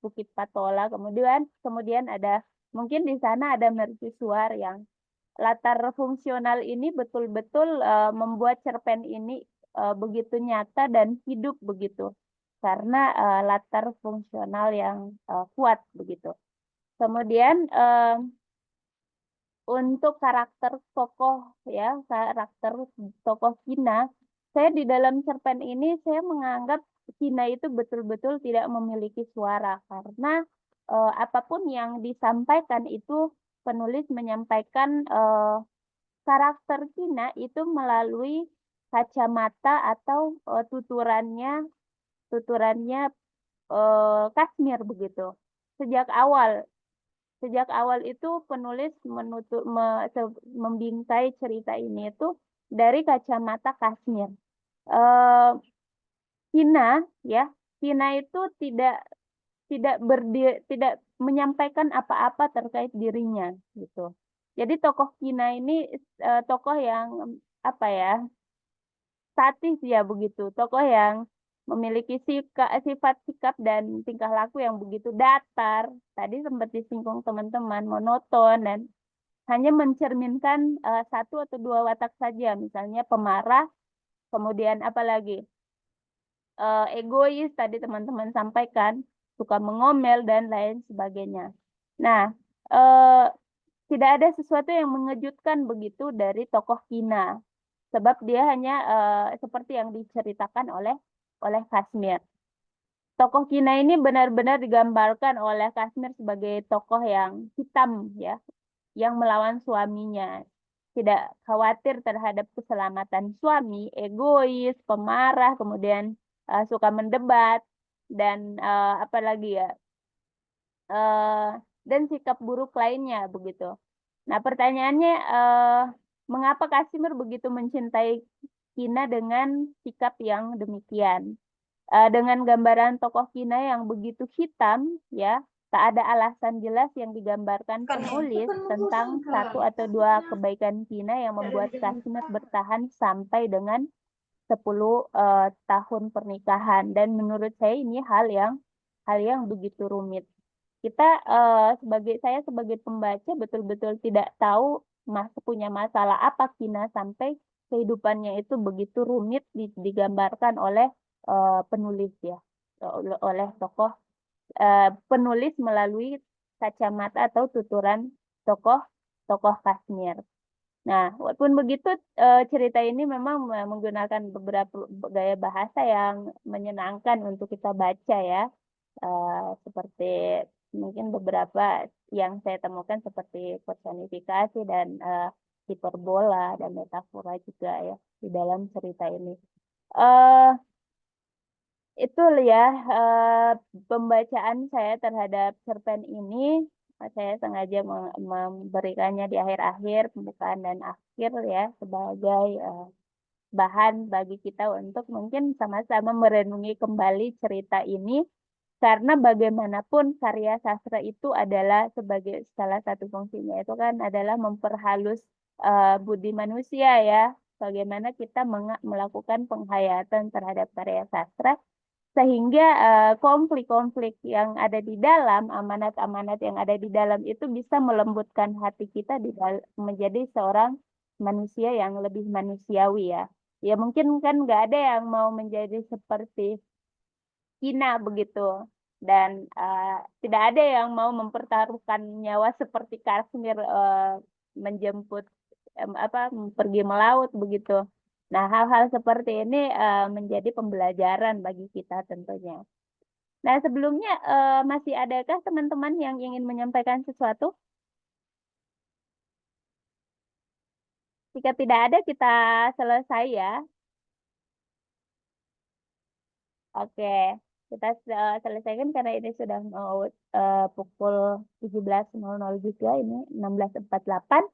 A: Bukit Patola, kemudian ada mungkin di sana ada mercusuar yang latar fungsional ini betul-betul membuat cerpen ini begitu nyata dan hidup begitu karena latar fungsional yang kuat begitu. Kemudian untuk karakter tokoh Kina, saya di dalam cerpen ini saya menganggap Kina itu betul-betul tidak memiliki suara karena apapun yang disampaikan itu penulis menyampaikan karakter Kina itu melalui kacamata atau tuturannya Kashmir begitu. Sejak awal itu penulis membingkai cerita ini itu dari kacamata Kashmir. Kina itu tidak menyampaikan apa-apa terkait dirinya gitu. Jadi tokoh Kina ini tokoh yang statis ya begitu, tokoh yang memiliki sifat sikap dan tingkah laku yang begitu datar. Tadi sempat disinggung teman-teman, monoton dan hanya mencerminkan satu atau dua watak saja, misalnya pemarah, kemudian apalagi egois tadi teman-teman sampaikan, suka mengomel dan lain sebagainya. Nah, tidak ada sesuatu yang mengejutkan begitu dari tokoh Kina, sebab dia hanya seperti yang diceritakan oleh Kashmir. Tokoh Kina ini benar-benar digambarkan oleh Kashmir sebagai tokoh yang hitam ya, yang melawan suaminya, tidak khawatir terhadap keselamatan suami, egois, pemarah, kemudian suka mendebat dan dan sikap buruk lainnya begitu. Nah, pertanyaannya mengapa Kashmir begitu mencintai Kina dengan sikap yang demikian? Dengan gambaran tokoh Kina yang begitu hitam, ya, tak ada alasan jelas yang digambarkan penulis tentang satu atau dua kebaikan Kina yang membuat Kashmir bertahan sampai dengan 10 tahun pernikahan. Dan menurut saya ini hal yang begitu rumit. Saya sebagai pembaca betul-betul tidak tahu punya masalah apa Kina sampai kehidupannya itu begitu rumit digambarkan oleh penulis ya, oleh tokoh penulis melalui kacamata atau tuturan tokoh Kashmir. Nah, walaupun begitu cerita ini memang menggunakan beberapa gaya bahasa yang menyenangkan untuk kita baca ya, seperti mungkin beberapa yang saya temukan seperti personifikasi dan hiperbola dan metafora juga ya di dalam cerita ini. Itu ya pembacaan saya terhadap cerpen ini. Saya sengaja memberikannya di akhir-akhir, pembukaan dan akhir ya, sebagai bahan bagi kita untuk mungkin sama-sama merenungi kembali cerita ini, karena bagaimanapun karya sastra itu adalah sebagai salah satu fungsinya itu kan adalah memperhalus budi manusia ya, bagaimana kita melakukan penghayatan terhadap karya sastra, sehingga konflik-konflik yang ada di dalam, amanat-amanat yang ada di dalam itu bisa melembutkan hati kita menjadi seorang manusia yang lebih manusiawi ya. Ya mungkin kan nggak ada yang mau menjadi seperti Kina begitu. Dan tidak ada yang mau mempertaruhkan nyawa seperti Kashmir menjemput pergi melaut begitu. Nah, hal-hal seperti ini menjadi pembelajaran bagi kita tentunya. Nah, sebelumnya masih adakah teman-teman yang ingin menyampaikan sesuatu? Jika tidak ada, kita selesai ya. Oke, kita selesaikan karena ini sudah mau pukul 17.00 juga, ini 16.48.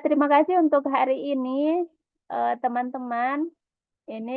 A: Terima kasih untuk hari ini, teman-teman. Ini